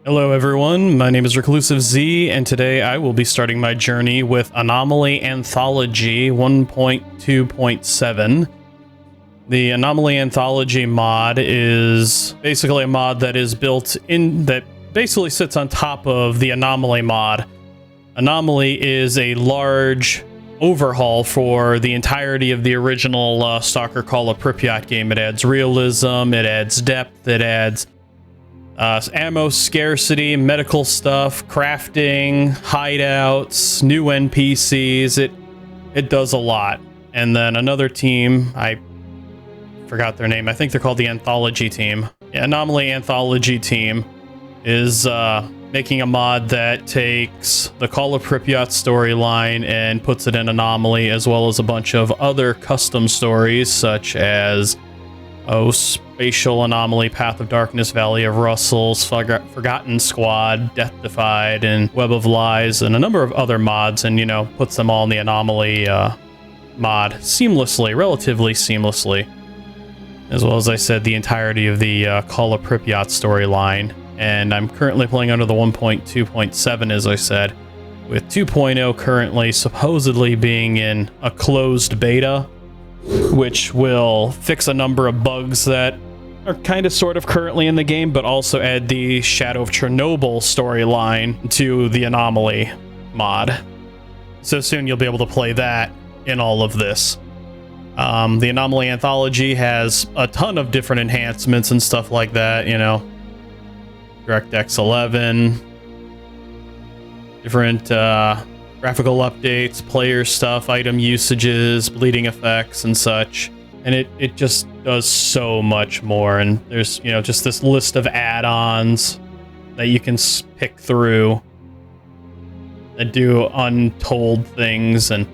Hello everyone, my name is ReclusiveZ, and today I will be starting my journey with Anomaly Anthology 1.2.7. The Anomaly Anthology mod is basically a mod that is built in, that basically sits on top of the Anomaly mod. Anomaly is a large overhaul for the entirety of the original Stalker Call of Pripyat game. It adds realism, it adds depth, it adds ammo scarcity, medical stuff, crafting, hideouts, new NPCs. It does a lot. And then another team, I forgot their name. I think they're called the Anthology team. Yeah, Anomaly Anthology team is making a mod that takes the Call of Pripyat storyline and puts it in Anomaly, as well as a bunch of other custom stories such as Spatial Anomaly, Path of Darkness, Valley of Rustles, Forgotten Squad, Death Defied, and Web of Lies, and a number of other mods, and, you know, puts them all in the Anomaly mod seamlessly, relatively seamlessly. As well as I said, the entirety of the Call of Pripyat storyline. And I'm currently playing under the 1.2.7, as I said, with 2.0 currently supposedly being in a closed beta, which will fix a number of bugs that are kind of sort of currently in the game, but also add the Shadow of Chernobyl storyline to the Anomaly mod. So soon you'll be able to play that in all of this. The Anomaly Anthology has a ton of different enhancements and stuff like that, you know. DirectX 11, different graphical updates, player stuff, item usages, bleeding effects, and such. And it just does so much more. And there's, you know, just this list of add-ons that you can pick through that do untold things, and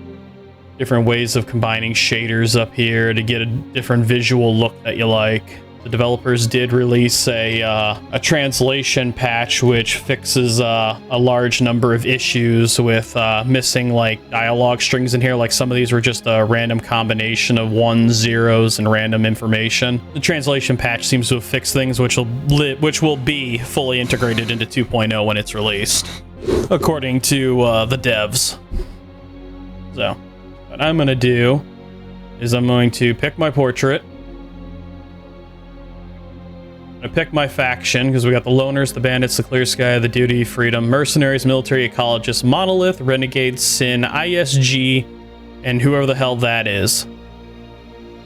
different ways of combining shaders up here to get a different visual look that you like. The developers did release a translation patch which fixes a large number of issues with missing like dialogue strings in here. Like some of these were just a random combination of ones, zeros, and random information. The translation patch seems to have fixed things, which will be fully integrated into 2.0 when it's released, according to the devs. So, what I'm going to do is I'm going to pick my portrait. I pick my faction, because we got the Loners, the Bandits, the Clear Sky, the Duty, Freedom, Mercenaries, Military, Ecologists, Monolith, Renegades, Sin, ISG, and whoever the hell that is.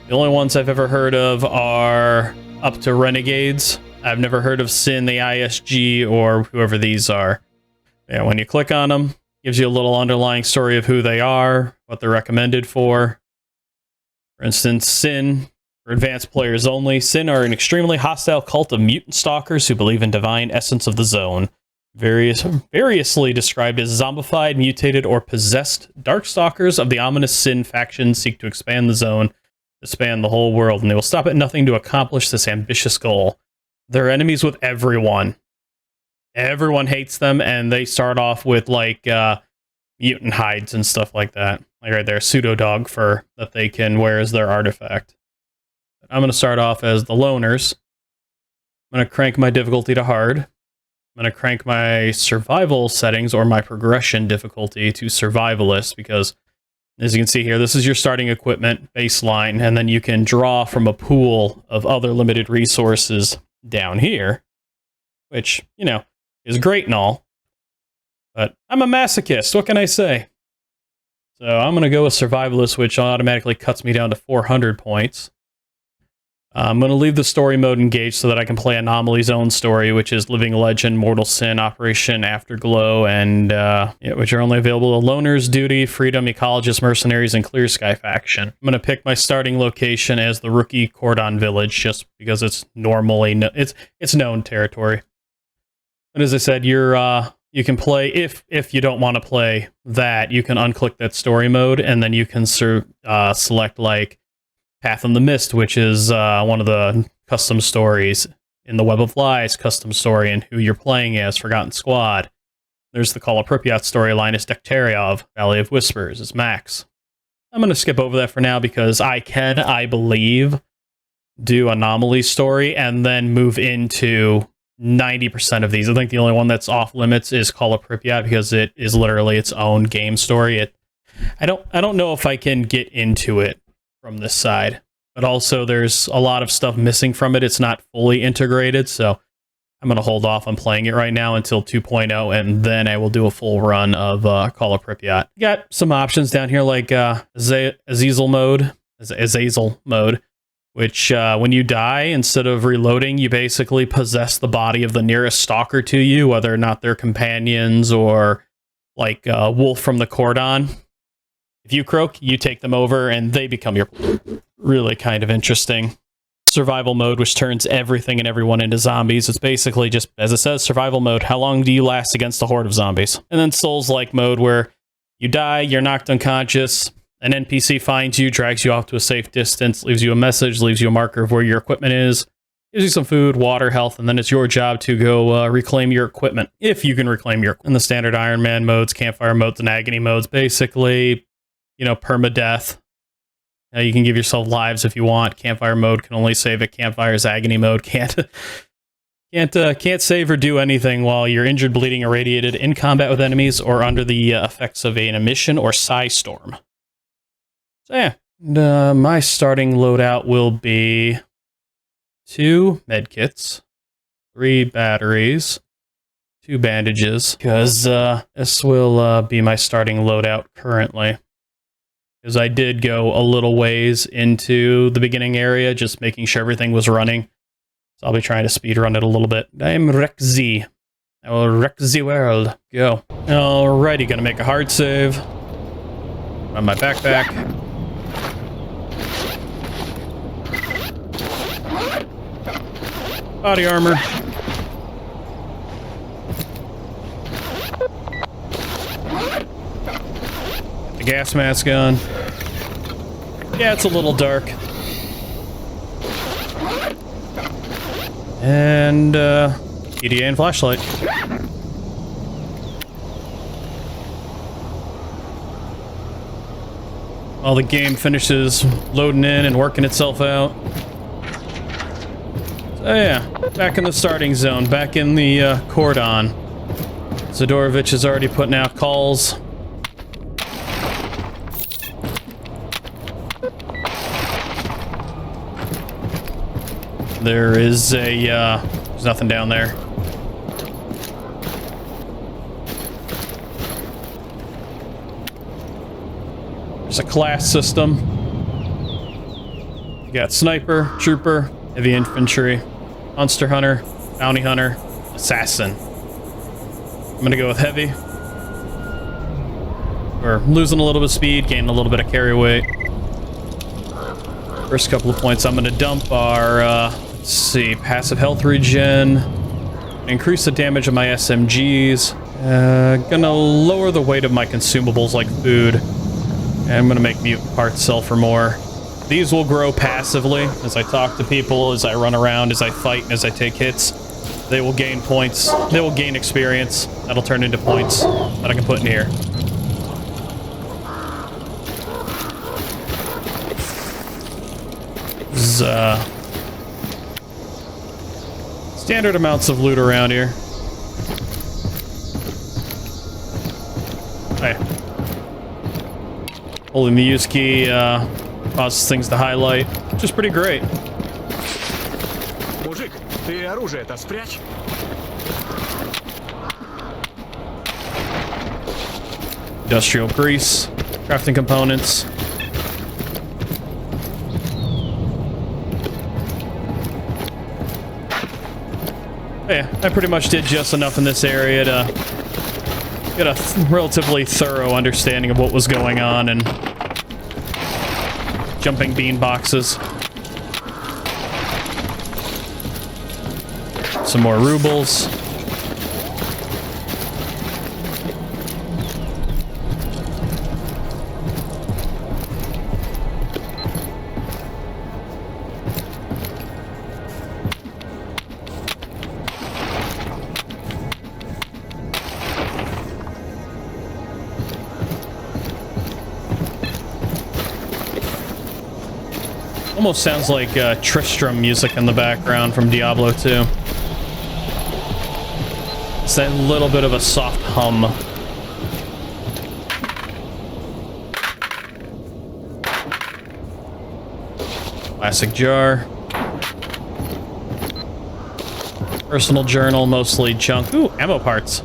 The only ones I've ever heard of are up to Renegades. I've never heard of Sin, the ISG, or whoever these are. Yeah, when you click on them, it gives you a little underlying story of who they are, what they're recommended for. For instance, Sin, for advanced players only. Sin are an extremely hostile cult of mutant stalkers who believe in divine essence of the zone. Variously described as zombified, mutated, or possessed, dark stalkers of the ominous Sin faction seek to expand the zone to span the whole world, and they will stop at nothing to accomplish this ambitious goal. They're enemies with everyone. Everyone hates them, and they start off with, like, mutant hides and stuff like that. Like right there, pseudo-dog fur that they can wear as their artifact. I'm going to start off as the Loners. I'm going to crank my difficulty to hard. I'm going to crank my survival settings, or my progression difficulty, to survivalist, because as you can see here, this is your starting equipment baseline, and then you can draw from a pool of other limited resources down here, which, you know, is great and all, but I'm a masochist. What can I say? So I'm going to go with survivalist, which automatically cuts me down to 400 points. I'm going to leave the story mode engaged so that I can play Anomaly's own story, which is Living Legend, Mortal Sin, Operation Afterglow, and which are only available to Loners, Duty, Freedom, Ecologists, Mercenaries, and Clear Sky faction. I'm going to pick my starting location as the Rookie Cordon Village, just because it's normally it's known territory. And as I said, you can play, if you don't want to play that, you can unclick that story mode, and then you can select like Path in the Mist, which is one of the custom stories. In the Web of Lies custom story, and who you're playing as, Forgotten Squad. There's the Call of Pripyat storyline as Dekteriov. Valley of Whispers is Max. I'm going to skip over that for now because I believe, do Anomaly story and then move into 90% of these. I think the only one that's off limits is Call of Pripyat because it is literally its own game story. I don't know if I can get into it from this side, but also there's a lot of stuff missing from it. It's not fully integrated, so I'm going to hold off on playing it right now until 2.0, and then I will do a full run of Call of Pripyat. You got some options down here like Azazel mode, which when you die, instead of reloading, you basically possess the body of the nearest stalker to you, whether or not they're companions or like Wolf from the Cordon. If you croak, you take them over and they become your... Really kind of interesting. Survival mode, which turns everything and everyone into zombies. It's basically just, as it says, survival mode. How long do you last against a horde of zombies? And then Souls-like mode, where you die, you're knocked unconscious, an NPC finds you, drags you off to a safe distance, leaves you a message, leaves you a marker of where your equipment is, gives you some food, water, health, and then it's your job to go reclaim your equipment, if you can reclaim your... In the standard Iron Man modes, campfire modes, and agony modes, basically, you know, permadeath. You can give yourself lives if you want. Campfire mode can only save it. Campfire's agony mode can't save or do anything while you're injured, bleeding, irradiated, in combat with enemies, or under the effects of an emission or psi storm. So yeah, and, my starting loadout will be 2 medkits, 3 batteries, 2 bandages, because this will be my starting loadout currently. Because I did go a little ways into the beginning area, just making sure everything was running. So I'll be trying to speedrun it a little bit. I'm RecZ. I will wreck the world. Go. Alrighty, gonna make a hard save. On my backpack. Body armor. Get the gas mask on. Yeah, it's a little dark. And, EDA and flashlight. While the game finishes loading in and working itself out. So yeah, back in the starting zone, back in the cordon. Zadorovich is already putting out calls. There is a, there's nothing down there. There's a class system. You got sniper, trooper, heavy infantry, monster hunter, bounty hunter, assassin. I'm gonna go with heavy. We're losing a little bit of speed, gaining a little bit of carry weight. First couple of points I'm gonna dump are, let's see, passive health regen, increase the damage of my SMGs, gonna lower the weight of my consumables like food, and I'm gonna make mutant parts sell for more. These will grow passively as I talk to people, as I run around, as I fight, and as I take hits. They will gain points, they will gain experience, that'll turn into points that I can put in here. Standard amounts of loot around here. Hey. Holding the use key causes things to highlight, which is pretty great. Мужик, ты оружие-то спрячь. Industrial grease, crafting components. Yeah, I pretty much did just enough in this area to get a relatively thorough understanding of what was going on and jumping bean boxes. Some more rubles. Almost sounds like Tristram music in the background from Diablo 2. Just a little bit of a soft hum. Plastic jar. Personal journal, mostly junk. Ooh, ammo parts.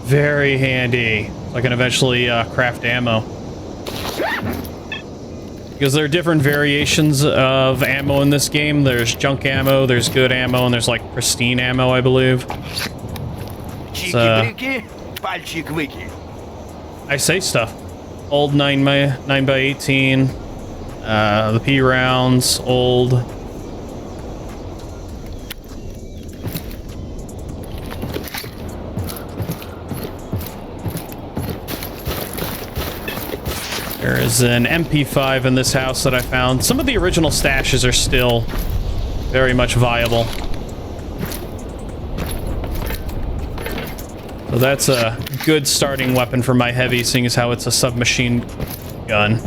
Very handy. So I can eventually craft ammo. Because there are different variations of ammo in this game. There's junk ammo, there's good ammo, and there's like pristine ammo, I believe. I say stuff. Old 9x18. The P rounds, old. There is an MP5 in this house that I found. Some of the original stashes are still very much viable. So that's a good starting weapon for my heavy, seeing as how it's a submachine gun.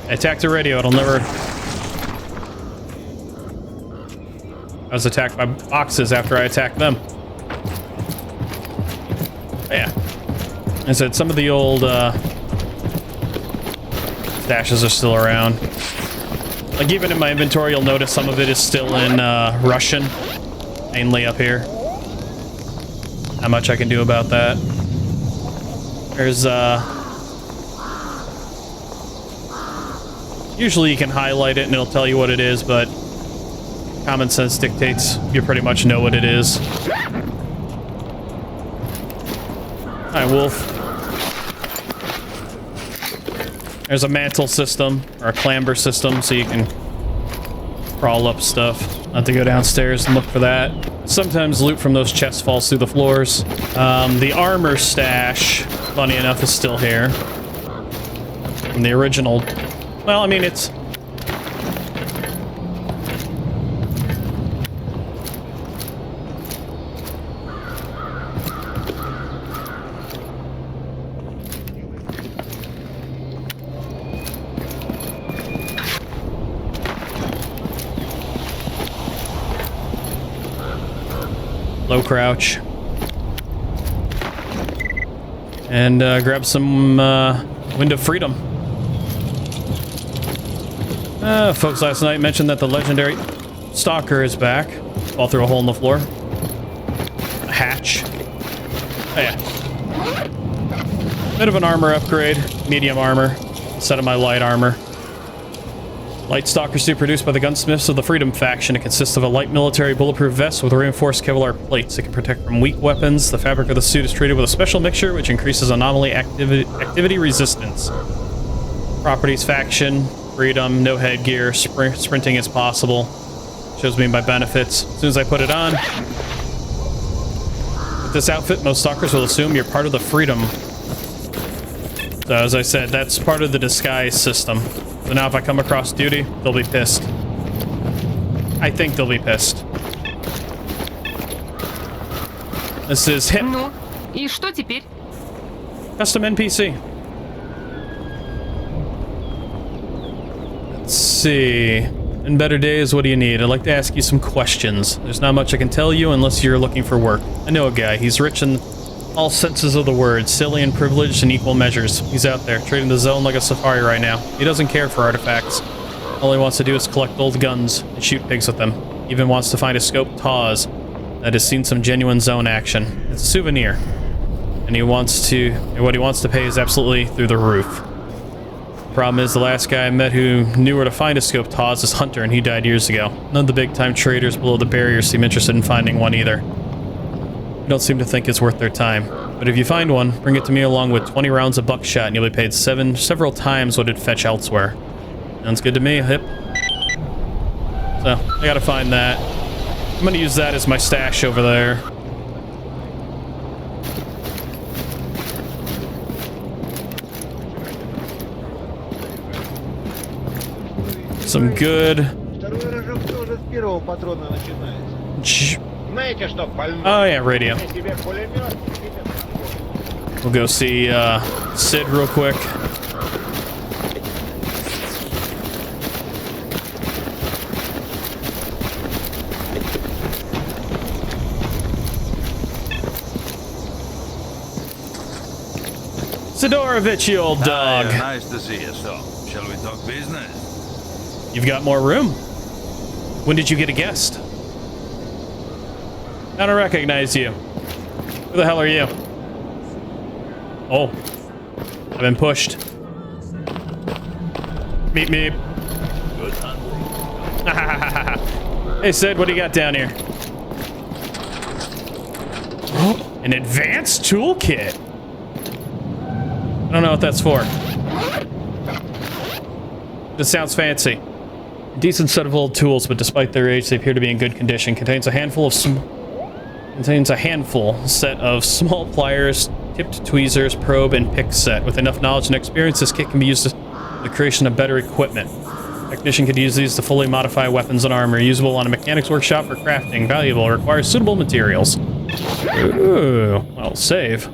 I attacked a radio, it'll never... I was attacked by boxes after I attacked them. Yeah. I said some of the old stashes are still around. Like even in my inventory, you'll notice some of it is still in Russian, mainly up here. Not much I can do about that. There's usually you can highlight it and it'll tell you what it is, but common sense dictates you pretty much know what it is. Hi, Wolf. There's a mantle system, or a clamber system, so you can crawl up stuff. I'll have to go downstairs and look for that. Sometimes loot from those chests falls through the floors. The armor stash, funny enough, is still here. From the original. Well, I mean, it's... Low crouch. And grab some Wind of Freedom. Folks last night mentioned that the legendary Stalker is back. Fall through a hole in the floor. A hatch. Oh, yeah. Bit of an armor upgrade. Medium armor instead of my light armor. Light Stalker suit produced by the gunsmiths of the Freedom faction. It consists of a light military bulletproof vest with reinforced Kevlar plates. It can protect from weak weapons. The fabric of the suit is treated with a special mixture which increases anomaly activity resistance. Properties: faction, freedom, no headgear, sprinting is possible. Shows me my benefits. As soon as I put it on. With this outfit, most stalkers will assume you're part of the Freedom. So as I said, that's part of the disguise system. So now if I come across duty, they'll be pissed. I think they'll be pissed. This is hip. Ну, и что теперь? Custom NPC. Let's see. In better days, what do you need? I'd like to ask you some questions. There's not much I can tell you unless you're looking for work. I know a guy. He's rich in all senses of the word, silly and privileged in equal measures. He's out there, trading the zone like a safari right now. He doesn't care for artifacts. All he wants to do is collect old guns and shoot pigs with them. He even wants to find a scope Taz that has seen some genuine zone action. It's a souvenir. And what he wants to pay is absolutely through the roof. Problem is, the last guy I met who knew where to find a scope Taz is Hunter, and he died years ago. None of the big-time traders below the barrier seem interested in finding one either. I don't seem to think it's worth their time. But if you find one, bring it to me along with 20 rounds of buckshot and you'll be paid several times what it'd fetch elsewhere. Sounds good to me, hip. So, I gotta find that. I'm gonna use that as my stash over there. Some good... Знаете, что больной? Oh yeah, radio. Себе пулемет. We'll go see Sid real quick. Sidorovich, you old dog. Nice to see you, so shall we talk business? You've got more room. When did you get a guest? I don't recognize you. Who the hell are you? Oh. I've been pushed. Meep meep. Good hunting. Hey Sid, what do you got down here? An advanced toolkit. I don't know what that's for. This sounds fancy. A decent set of old tools, but despite their age, they appear to be in good condition. Contains a handful set of small pliers, tipped tweezers, probe, and pick set. With enough knowledge and experience, this kit can be used in the creation of better equipment. Technician could use these to fully modify weapons and armor. Usable on a mechanics workshop for crafting. Valuable. Requires suitable materials. Ooh. I'll save.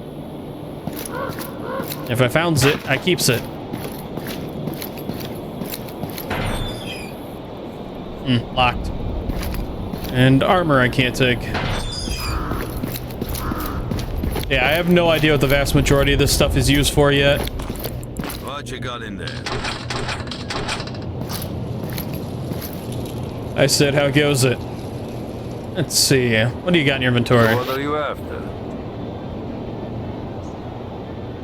If I found it, I keeps it. Locked. And armor I can't take. Yeah, I have no idea what the vast majority of this stuff is used for yet. What you got in there? I said, how goes it? Let's see. What do you got in your inventory? What are you after?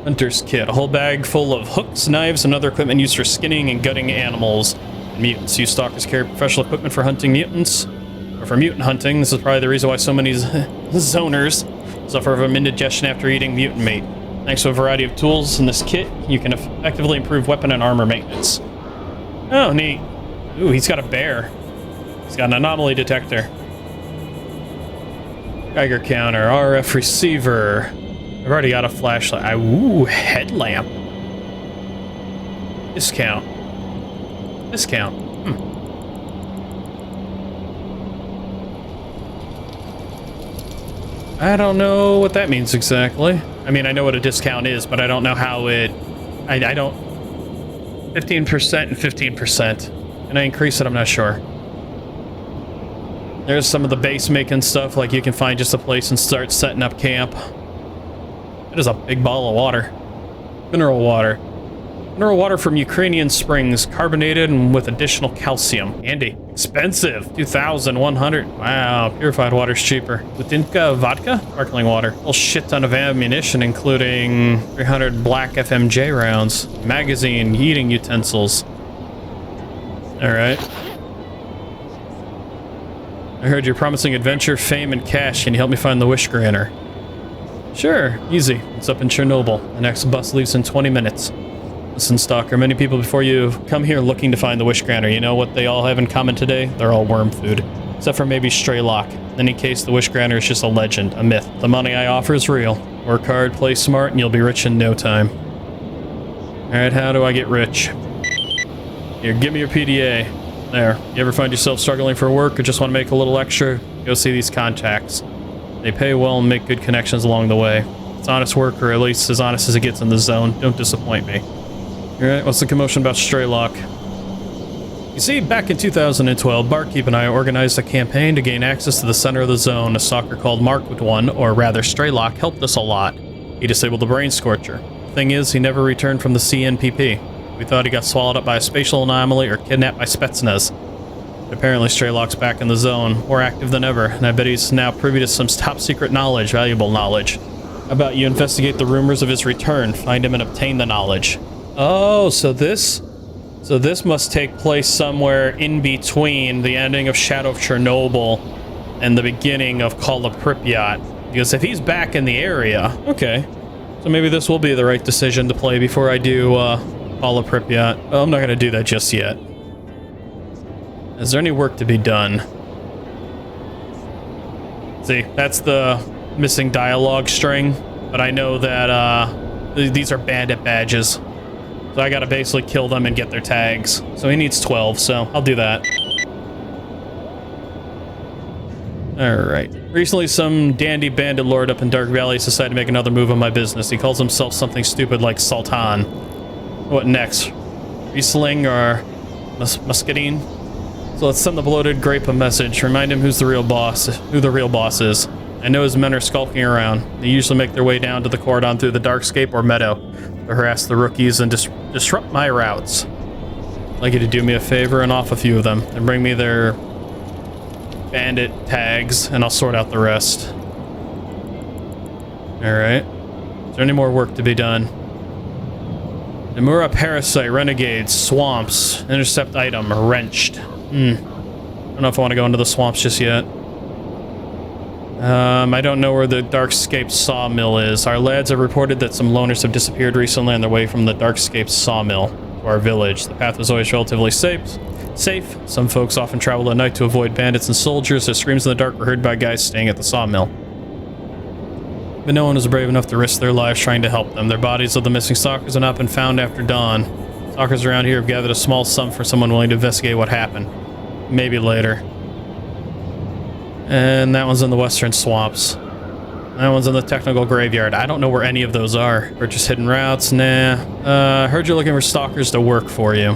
Hunter's kit. A whole bag full of hooks, knives, and other equipment used for skinning and gutting animals. And mutants. You stalkers carry professional equipment for hunting mutants. Or for mutant hunting. This is probably the reason why so many zoners suffer from indigestion after eating mutant meat. Thanks to a variety of tools in this kit, you can effectively improve weapon and armor maintenance. Oh, neat. Ooh, he's got a bear. He's got an anomaly detector. Geiger counter, RF receiver. I've already got a flashlight. Ooh, headlamp. Discount. Discount. I don't know what that means exactly. I mean, I know what a discount is, but I don't know how it... I don't... 15% and 15%. Can I increase it? I'm not sure. There's some of the base making stuff, like you can find just a place and start setting up camp. That is a big bottle of water. Mineral water. Mineral water from Ukrainian springs, carbonated and with additional calcium. Handy. Expensive. 2,100. Wow, purified water's cheaper. Butinka vodka? Sparkling water. A whole shit ton of ammunition, including 300 black FMJ rounds. Magazine, eating utensils. Alright. I heard you're promising adventure, fame, and cash. Can you help me find the Wish Granter? Sure, easy. It's up in Chernobyl. The next bus leaves in 20 minutes. Listen, Stalker, many people before you come here looking to find the Wish Granter. You know what they all have in common today? They're all worm food. Except for maybe Straylock. In any case, the Wish Granter is just a legend, a myth. The money I offer is real. Work hard, play smart, and you'll be rich in no time. Alright, how do I get rich? Here, give me your PDA. There. You ever find yourself struggling for work or just want to make a little extra? Go see these contacts. They pay well and make good connections along the way. It's honest work, or at least as honest as it gets in the zone. Don't disappoint me. Alright, what's the commotion about Straylock? You see, back in 2012, Barkeep and I organized a campaign to gain access to the center of the zone. A stalker called Marked One, or rather Straylock, helped us a lot. He disabled the Brain Scorcher. The thing is, he never returned from the CNPP. We thought he got swallowed up by a spatial anomaly or kidnapped by Spetsnaz. But apparently Straylock's back in the zone, more active than ever, and I bet he's now privy to some top secret knowledge, valuable knowledge. How about you investigate the rumors of his return, find him and obtain the knowledge? Oh, so this must take place somewhere in between the ending of Shadow of Chernobyl and the beginning of Call of Pripyat. Because if he's back in the area, okay. So maybe this will be the right decision to play before I do, Call of Pripyat. Oh, I'm not gonna do that just yet. Is there any work to be done? See, that's the missing dialogue string, but I know that these are bandit badges. So I gotta basically kill them and get their tags. So he needs 12, so I'll do that. Alright. Recently, some dandy bandit lord up in Dark Valley decided to make another move on my business. He calls himself something stupid like Sultan. What next? Riesling or Muscadine? So let's send the bloated grape a message. Remind him who the real boss is. I know his men are skulking around. They usually make their way down to the cordon through the Darkscape or Meadow to harass the rookies and disrupt my routes. I'd like you to do me a favor and off a few of them and bring me their bandit tags, and I'll sort out the rest. Alright. Is there any more work to be done? Namura Parasite, Renegades, Swamps, Intercept Item, Wrenched. I don't know if I want to go into the swamps just yet. I don't know where the Darkscape Sawmill is. Our lads have reported that some loners have disappeared recently on their way from the Darkscape Sawmill to our village. The path was always relatively safe. Some folks often travel at night to avoid bandits and soldiers. Their screams in the dark were heard by guys staying at the sawmill. But no one was brave enough to risk their lives trying to help them. Their bodies of the missing stalkers have not been found after dawn. Stalkers around here have gathered a small sum for someone willing to investigate what happened. Maybe later. And that one's in the western swamps. That one's in the technical graveyard. I don't know where any of those are. Purchase hidden routes? Nah. Heard you're looking for stalkers to work for you.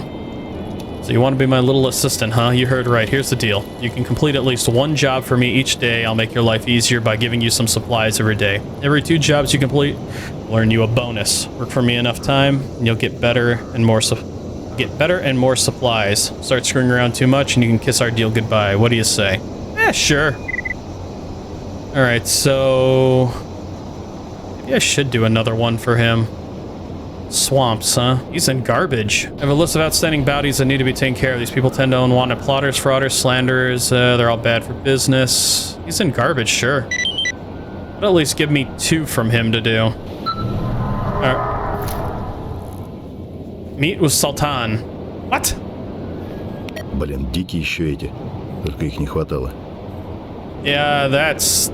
So you want to be my little assistant, huh? You heard right. Here's the deal. You can complete at least one job for me each day. I'll make your life easier by giving you some supplies every day. Every 2 jobs you complete, I'll earn you a bonus. Work for me enough time, and you'll get better and more supplies. Start screwing around too much, and you can kiss our deal goodbye. What do you say? Sure. Alright, so... maybe I should do another one for him. Swamps, huh? He's in garbage. I have a list of outstanding bounties that need to be taken care of. These people tend to own wanted plotters, frauders, slanderers. They're all bad for business. He's in garbage, sure. But at least give me 2 from him to do. Meet with Sultan. What? Блин, дикие еще эти. Только их не хватало. Yeah, that's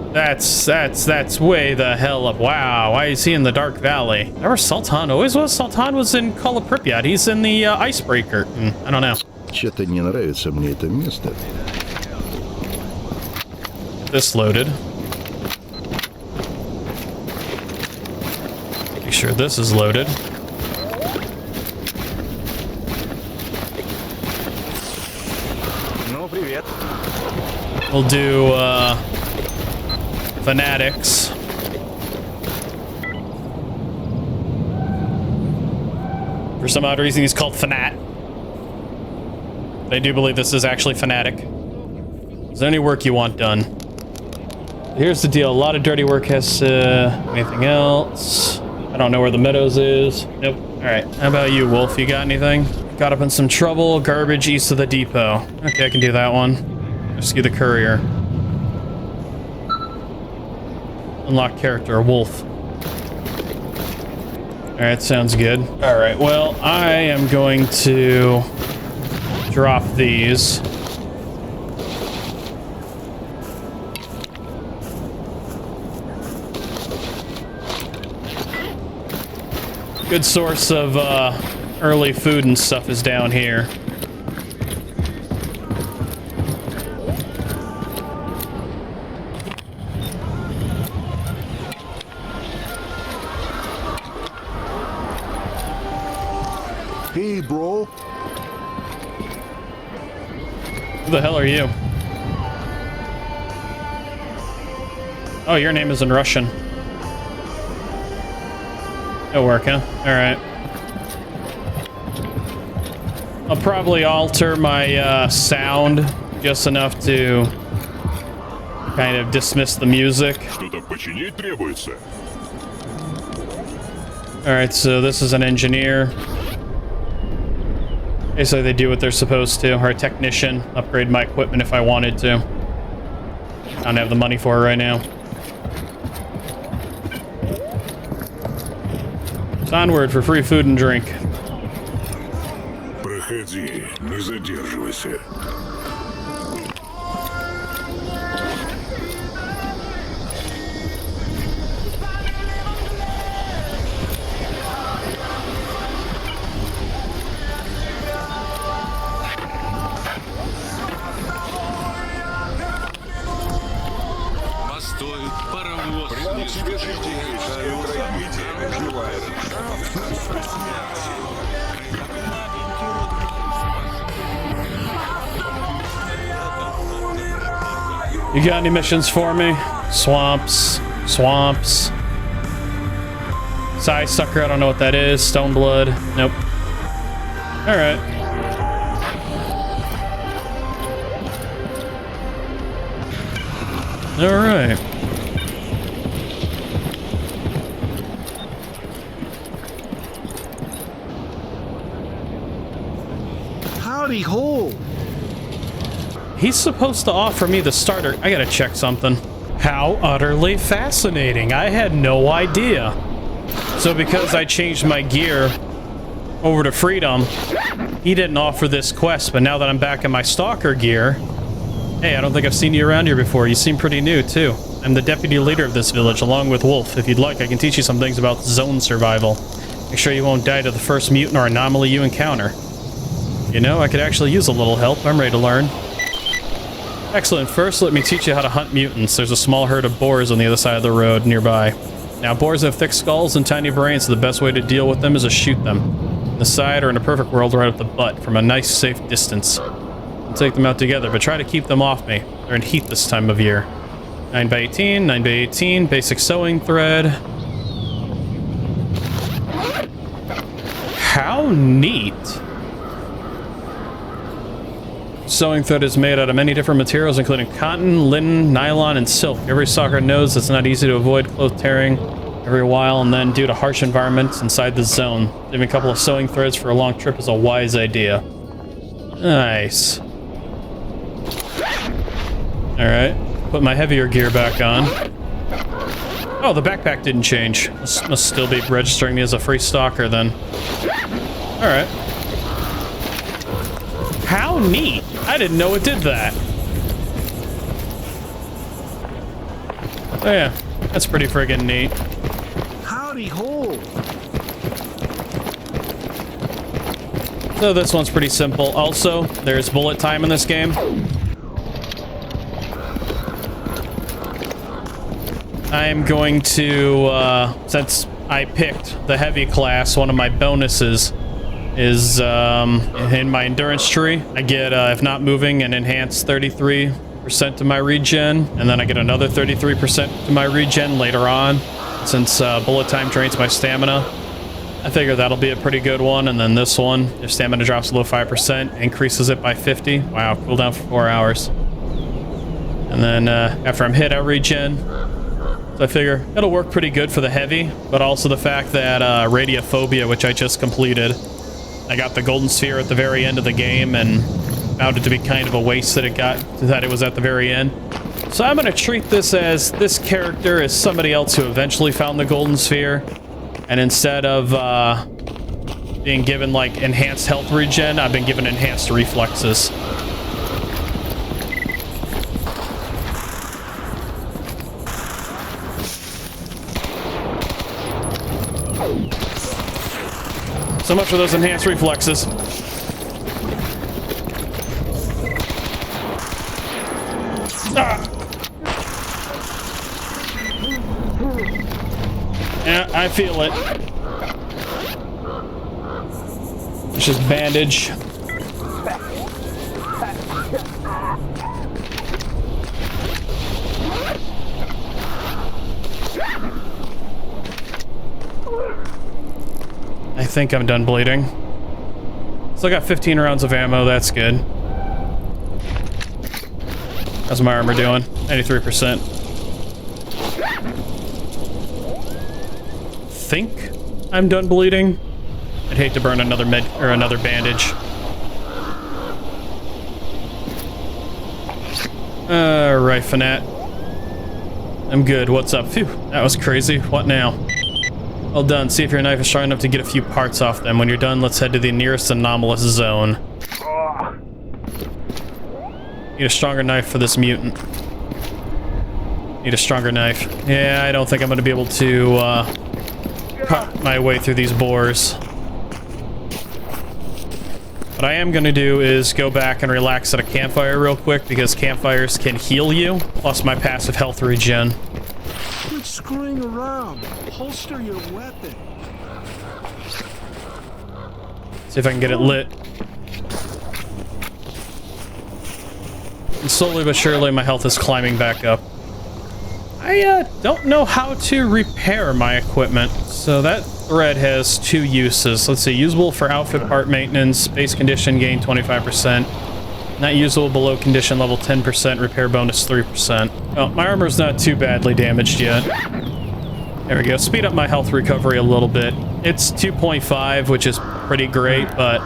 way the hell up. Wow, why is he in the Dark Valley? Never Sultan always was. Sultan was in Call of Pripyat. He's in the Icebreaker. I don't know. Что-то не нравится мне это место. This loaded. Make sure this is loaded. Ну, привет. We'll do, Fanatics. For some odd reason, he's called Fanat. I do believe this is actually Fanatic. Is there any work you want done? Here's the deal. A lot of dirty work has, anything else? I don't know where the Meadows is. Nope. Alright. How about you, Wolf? You got anything? Got up in some trouble. Garbage east of the depot. Okay, I can do that one. Rescue the courier. Unlock character, Wolf. Alright, sounds good. Alright, well, I am going to drop these. Good source of early food and stuff is down here. Hey, bro. Who the hell are you? Oh, your name is in Russian. It'll work, huh? Alright. I'll probably alter my sound just enough to kind of dismiss the music. Alright, so this is an engineer. Basically, they do what they're supposed to. Or a technician. Upgrade my equipment if I wanted to. I don't have the money for it right now. It's onward for free food and drink. Проходи, не задерживайся. You got any missions for me? Swamps. Swamps. Psy Sucker, I don't know what that is. Stoneblood. Nope. Alright. Alright. Howdy ho! He's supposed to offer me the starter. I gotta check something. How utterly fascinating. I had no idea. So because I changed my gear over to Freedom, he didn't offer this quest, but now that I'm back in my Stalker gear... Hey, I don't think I've seen you around here before. You seem pretty new, too. I'm the deputy leader of this village, along with Wolf. If you'd like, I can teach you some things about zone survival. Make sure you won't die to the first mutant or anomaly you encounter. You know, I could actually use a little help. I'm ready to learn. Excellent. First, let me teach you how to hunt mutants. There's a small herd of boars on the other side of the road nearby. Now, boars have thick skulls and tiny brains, so the best way to deal with them is to shoot them. In the side, or in a perfect world, right up the butt, from a nice, safe distance. We'll take them out together, but try to keep them off me. They're in heat this time of year. 9x18, 9x18, basic sewing thread. How neat! Sewing thread is made out of many different materials, including cotton, linen, nylon, and silk. Every stalker knows it's not easy to avoid cloth tearing every while, and then due to harsh environments inside the zone, leaving a couple of sewing threads for a long trip is a wise idea. Nice. Alright, put my heavier gear back on. Oh, the backpack didn't change. Must still be registering me as a free stalker then. Alright. How neat! I didn't know it did that. Oh yeah, that's pretty friggin' neat. Howdy ho! So this one's pretty simple. Also, there's bullet time in this game. I'm going to, since I picked the heavy class, one of my bonuses is in my endurance tree. I get, if not moving, an enhanced 33% to my regen, and then I get another 33% to my regen later on, since bullet time drains my stamina. I figure that'll be a pretty good one, and then this one, if stamina drops below 5%, increases it by 50. Wow, cooldown for 4 hours. And then after I'm hit, I regen. So I figure it'll work pretty good for the heavy, but also the fact that Radiophobia, which I just completed, I got the golden sphere at the very end of the game and found it to be kind of a waste that it was at the very end. So I'm gonna treat this as this character is somebody else who eventually found the golden sphere, and instead of being given like enhanced health regen, I've been given enhanced reflexes. So much for those enhanced reflexes. Ah. Yeah, I feel it. It's just bandage. I think I'm done bleeding. Still got 15 rounds of ammo, that's good. How's my armor doing? 93%. Think I'm done bleeding. I'd hate to burn another med or another bandage. Right, Fanat. I'm good. What's up? Phew, that was crazy. What now? Well done. See if your knife is strong enough to get a few parts off them. When you're done, let's head to the nearest anomalous zone. Need a stronger knife for this mutant. Need a stronger knife. Yeah, I don't think I'm going to be able to cut my way through these boars. What I am going to do is go back and relax at a campfire real quick, because campfires can heal you, plus my passive health regen. Quit screwing around. Holster your weapon. See if I can get it lit. And slowly but surely, my health is climbing back up. I don't know how to repair my equipment, so that thread has 2 uses. Let's see, usable for outfit part maintenance, base condition gain 25%, not usable below condition level 10%, repair bonus 3%. Well, my armor's not too badly damaged yet. There we go, speed up my health recovery a little bit. It's 2.5, which is pretty great, but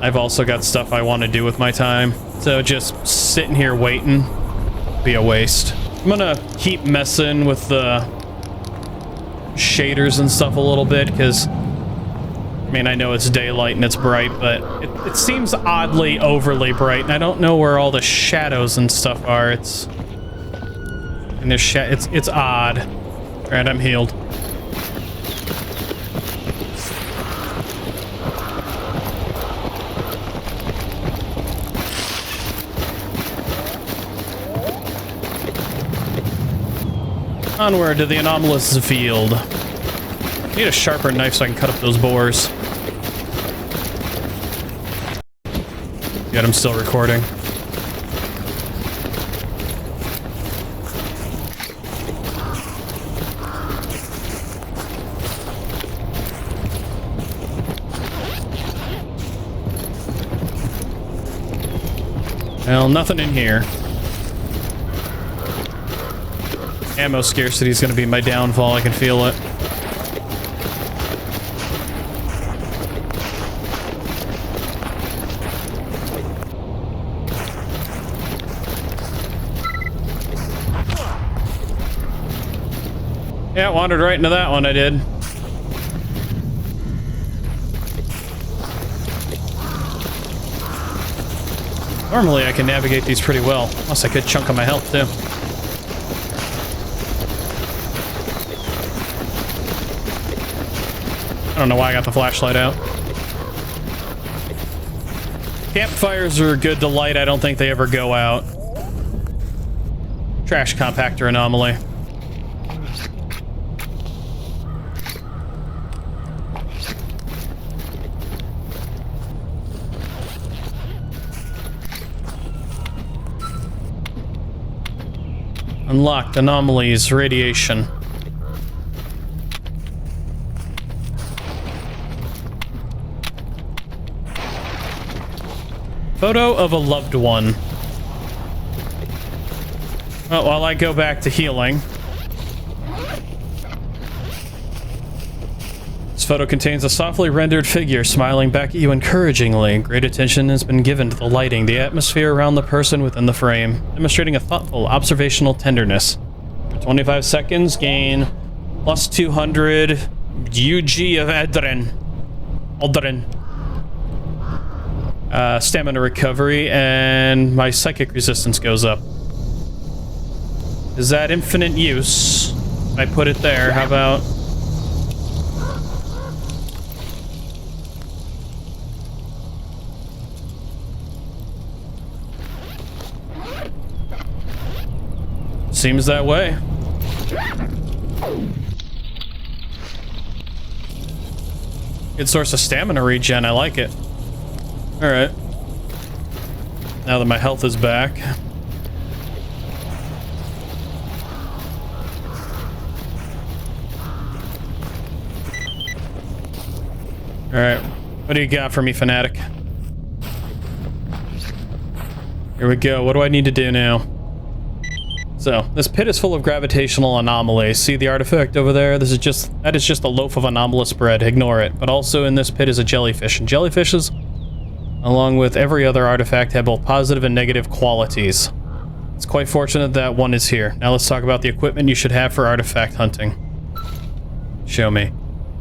I've also got stuff I want to do with my time, so just sitting here waiting be a waste. I'm gonna keep messing with the shaders and stuff a little bit, because I mean, I know it's daylight and it's bright, but it seems oddly overly bright, and I don't know where all the shadows and stuff are. It's odd. All right, I'm healed. Onward to the Anomalous field. Need a sharper knife so I can cut up those boars. Yet I'm still recording. Well, nothing in here. Ammo scarcity is going to be my downfall. I can feel it. Yeah, wandered right into that one, I did. Normally I can navigate these pretty well. Plus I could chunk on my health too. I don't know why I got the flashlight out. Campfires are good to light. I don't think they ever go out. Trash compactor anomaly. Unlocked anomalies, radiation. Photo of a loved one. Well, while I go back to healing. This photo contains a softly rendered figure smiling back at you encouragingly. Great attention has been given to the lighting, the atmosphere around the person within the frame, demonstrating a thoughtful, observational tenderness. For 25 seconds, gain plus 200 UG of Aldrin. Stamina recovery, and my psychic resistance goes up. Is that infinite use? I put it there. How about... Seems that way. Good source of stamina regen. I like it. Alright. Now that my health is back. Alright. What do you got for me, Fanatic? Here we go. What do I need to do now? So, this pit is full of gravitational anomalies. See the artifact over there? That is just a loaf of anomalous bread. Ignore it. But also in this pit is a jellyfish. And jellyfishes, along with every other artifact, have both positive and negative qualities. It's quite fortunate that one is here. Now let's talk about the equipment you should have for artifact hunting. Show me.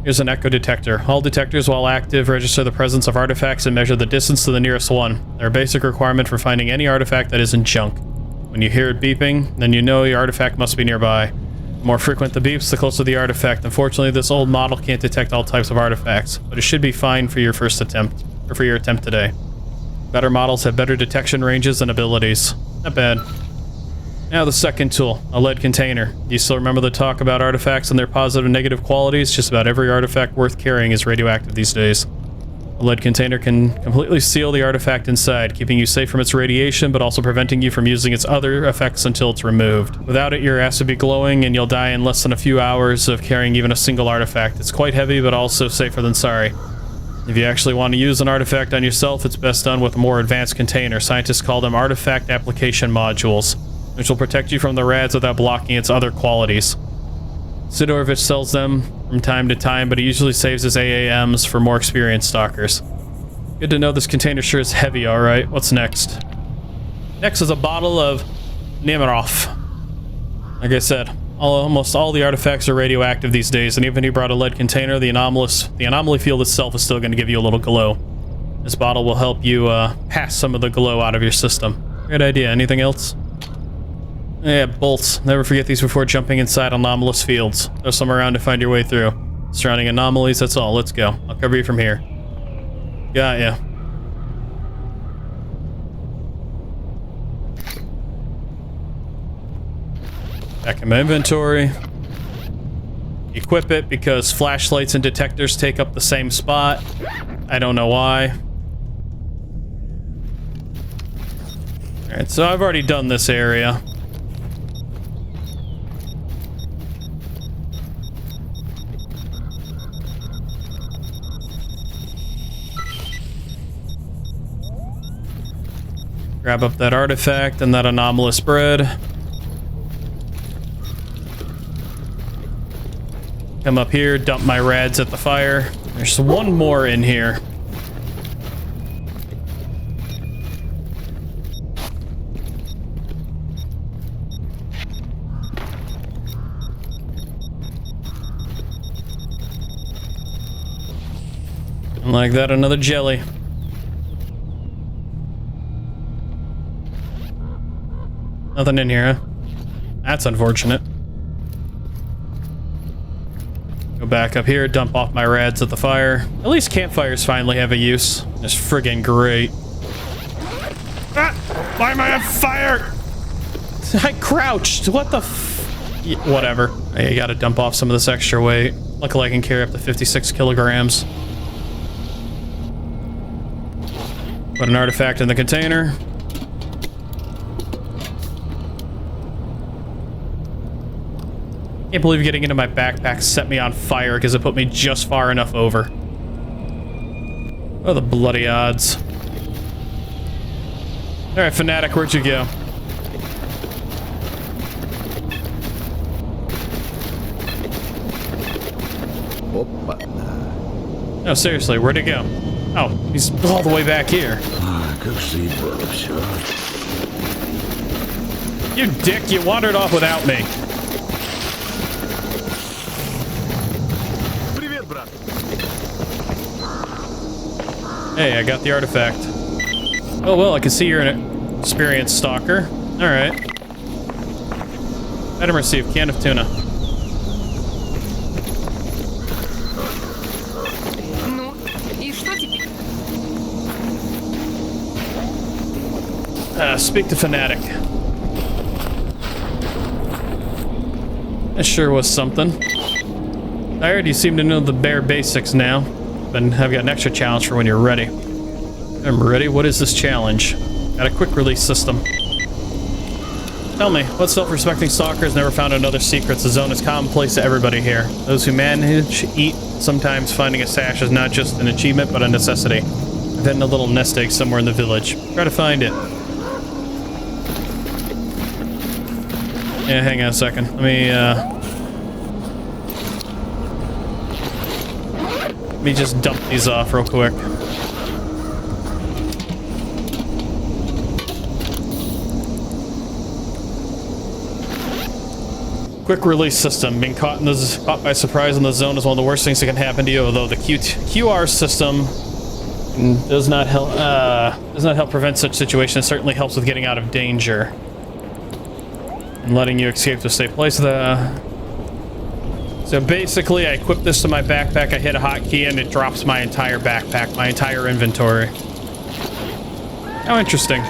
Here's an echo detector. All detectors, while active, register the presence of artifacts and measure the distance to the nearest one. They're a basic requirement for finding any artifact that isn't junk. When you hear it beeping, then you know your artifact must be nearby. The more frequent the beeps, the closer the artifact. Unfortunately, this old model can't detect all types of artifacts, but it should be fine for your first attempt, or for your attempt today. Better models have better detection ranges and abilities. Not bad. Now the second tool, a lead container. Do you still remember the talk about artifacts and their positive and negative qualities? Just about every artifact worth carrying is radioactive these days. The lead container can completely seal the artifact inside, keeping you safe from its radiation, but also preventing you from using its other effects until it's removed. Without it, your ass would be glowing, and you'll die in less than a few hours of carrying even a single artifact. It's quite heavy, but also safer than sorry. If you actually want to use an artifact on yourself, it's best done with a more advanced container. Scientists call them artifact application modules, which will protect you from the rads without blocking its other qualities. Sidorovich sells them from time to time, but he usually saves his AAMs for more experienced stalkers. Good to know this container sure is heavy, alright. What's next? Next is a bottle of Nemirov. Like I said, almost all the artifacts are radioactive these days, and even if you brought a lead container, the anomaly field itself is still going to give you a little glow. This bottle will help you pass some of the glow out of your system. Great idea. Anything else? Yeah, bolts. Never forget these before jumping inside anomalous fields. There's some around to find your way through. Surrounding anomalies, that's all. Let's go. I'll cover you from here. Got ya. Back in my inventory. Equip it because flashlights and detectors take up the same spot. I don't know why. Alright, so I've already done this area. Grab up that artifact and that anomalous bread. Come up here, dump my rads at the fire. There's one more in here. And like that, another jelly. Nothing in here, huh? That's unfortunate. Go back up here, dump off my rads at the fire. At least campfires finally have a use. It's friggin' great. Ah! Why am I on fire? I crouched. What the f... Yeah, whatever. I gotta dump off some of this extra weight. Luckily I can carry up to 56 kilograms. Put an artifact in the container. Can't believe getting into my backpack set me on fire because it put me just far enough over. Oh, the bloody odds. Alright, Fanatic, where'd you go? No, seriously, where'd he go? Oh, he's all the way back here. You dick, you wandered off without me. Hey, I got the artifact. Oh, well, I can see you're an experienced stalker. Alright. Item received, can of tuna. Speak to Fanatic. That sure was something. Tired? You seem to know the bare basics now. And I've got an extra challenge for when you're ready. I'm ready. What is this challenge? Got a quick release system. Tell me, what self-respecting stalker has never found another secret? The zone is commonplace to everybody here. Those who manage, eat, sometimes finding a stash is not just an achievement, but a necessity. I've hidden a little nest egg somewhere in the village. Try to find it. Yeah, hang on a second. Let me just dump these off real quick. Quick release system. Being caught by surprise in the zone is one of the worst things that can happen to you. Although the QR system does not help prevent such situations. It certainly helps with getting out of danger and letting you escape to a safe place. So basically, I equip this to my backpack, I hit a hotkey, and it drops my entire backpack, my entire inventory. How interesting.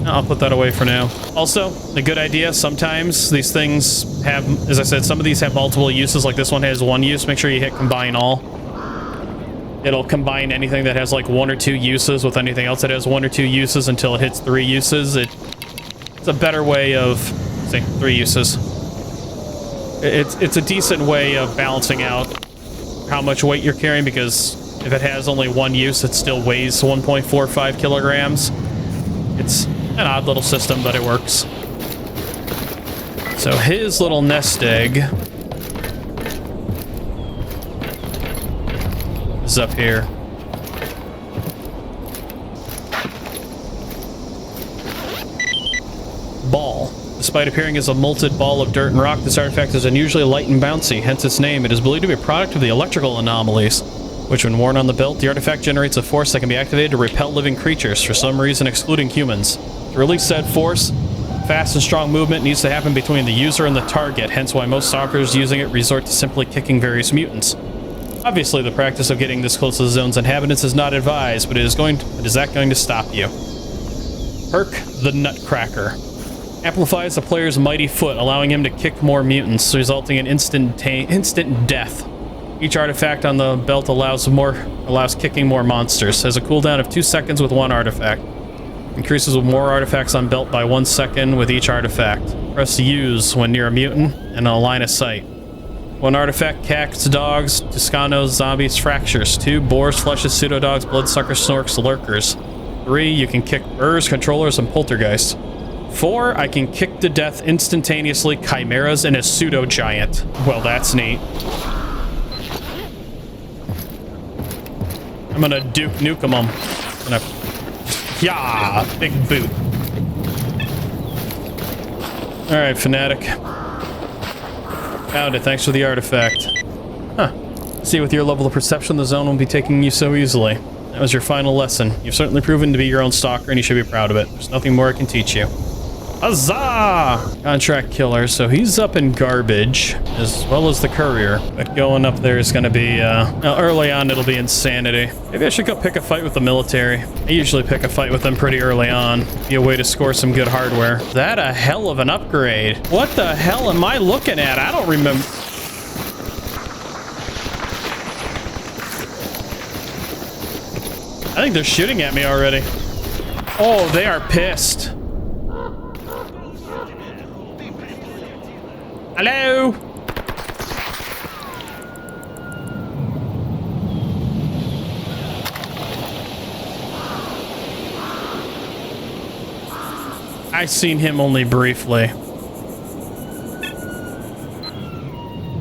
I'll put that away for now. Also, a good idea, sometimes these things have, as I said, some of these have multiple uses, like this one has one use. Make sure you hit combine all. It'll combine anything that has like 1 or 2 uses with anything else that has 1 or 2 uses until it hits 3 uses. It's a better way of, say, 3 uses. It's a decent way of balancing out how much weight you're carrying, because if it has only 1 use, it still weighs 1.45 kilograms. It's an odd little system, but it works. So his little nest egg is up here. Ball. Despite appearing as a molted ball of dirt and rock, this artifact is unusually light and bouncy, hence its name. It is believed to be a product of the electrical anomalies, which when worn on the belt, the artifact generates a force that can be activated to repel living creatures, for some reason excluding humans. To release said force, fast and strong movement needs to happen between the user and the target, hence why most stalkers using it resort to simply kicking various mutants. Obviously, the practice of getting this close to the zone's inhabitants is not advised, but is that going to stop you? Perk the Nutcracker. Amplifies the player's mighty foot, allowing him to kick more mutants, resulting in instant death. Each artifact on the belt allows kicking more monsters. Has a cooldown of 2 seconds with 1 artifact. Increases with more artifacts on belt by 1 second with each artifact. Press use when near a mutant and in a line of sight. 1 artifact, cats, dogs, Tuscanos, zombies, fractures. 2, boars, fleshes, pseudo-dogs, bloodsuckers, snorks, lurkers. 3, you can kick burrs, controllers, and poltergeists. 4, I can kick to death instantaneously chimeras and a pseudo-giant. Well, that's neat. I'm gonna Duke Nukem them. Yeah, big boot. Alright, Fanatic. Found it, thanks for the artifact. Huh. See, with your level of perception, the zone won't be taking you so easily. That was your final lesson. You've certainly proven to be your own stalker, and you should be proud of it. There's nothing more I can teach you. Huzzah! Contract killer, so he's up in garbage, as well as the courier. But going up there is going to be, early on it'll be insanity. Maybe I should go pick a fight with the military. I usually pick a fight with them pretty early on. Be a way to score some good hardware. That a hell of an upgrade. What the hell am I looking at? I don't remember. I think they're shooting at me already. Oh, they are pissed. Hello? I seen him only briefly.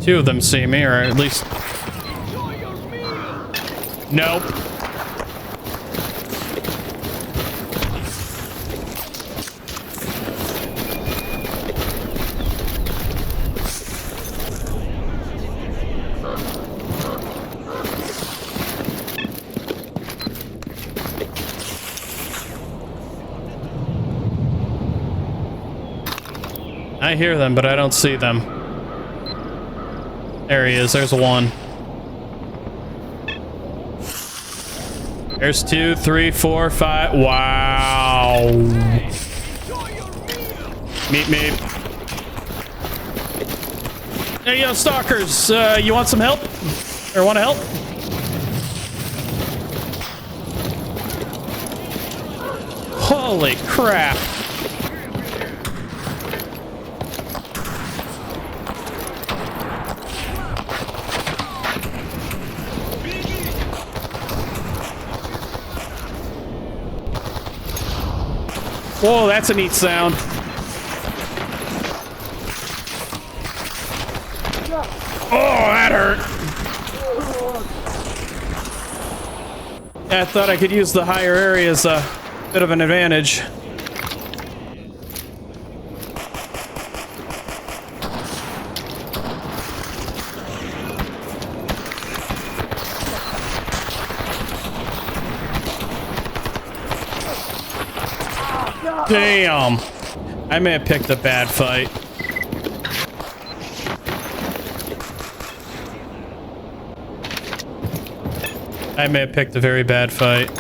2 of them see me, or at least... Nope. I hear them, but I don't see them. There he is. There's 1. There's 2, 3, 4, 5. Wow. Meet me. Hey, yo, stalkers. You want some help? Or want to help? Holy crap. Whoa, that's a neat sound. Oh, that hurt. I thought I could use the higher area as a bit of an advantage. Damn. I may have picked a bad fight. I may have picked a very bad fight.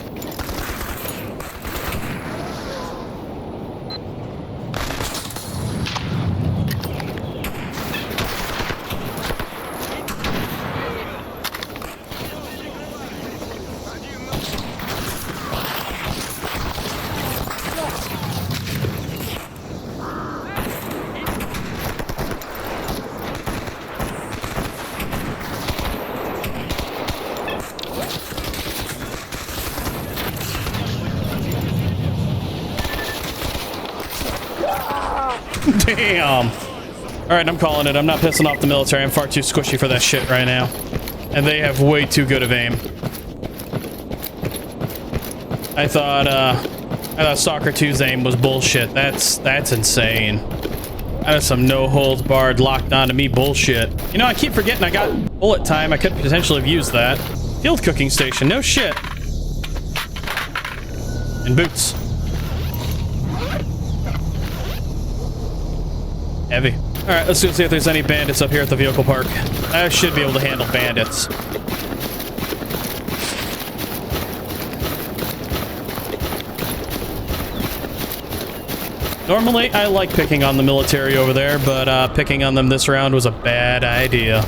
Damn. All right, I'm calling it. I'm not pissing off the military. I'm far too squishy for that shit right now. And they have way too good of aim. I thought Stalker 2's aim was bullshit. That's insane. That is some no holds barred locked onto me bullshit. You know, I keep forgetting I got bullet time. I could potentially have used that. Field cooking station, no shit. And boots. Heavy. All right, let's go see if there's any bandits up here at the vehicle park. I should be able to handle bandits. Normally, I like picking on the military over there, but picking on them this round was a bad idea.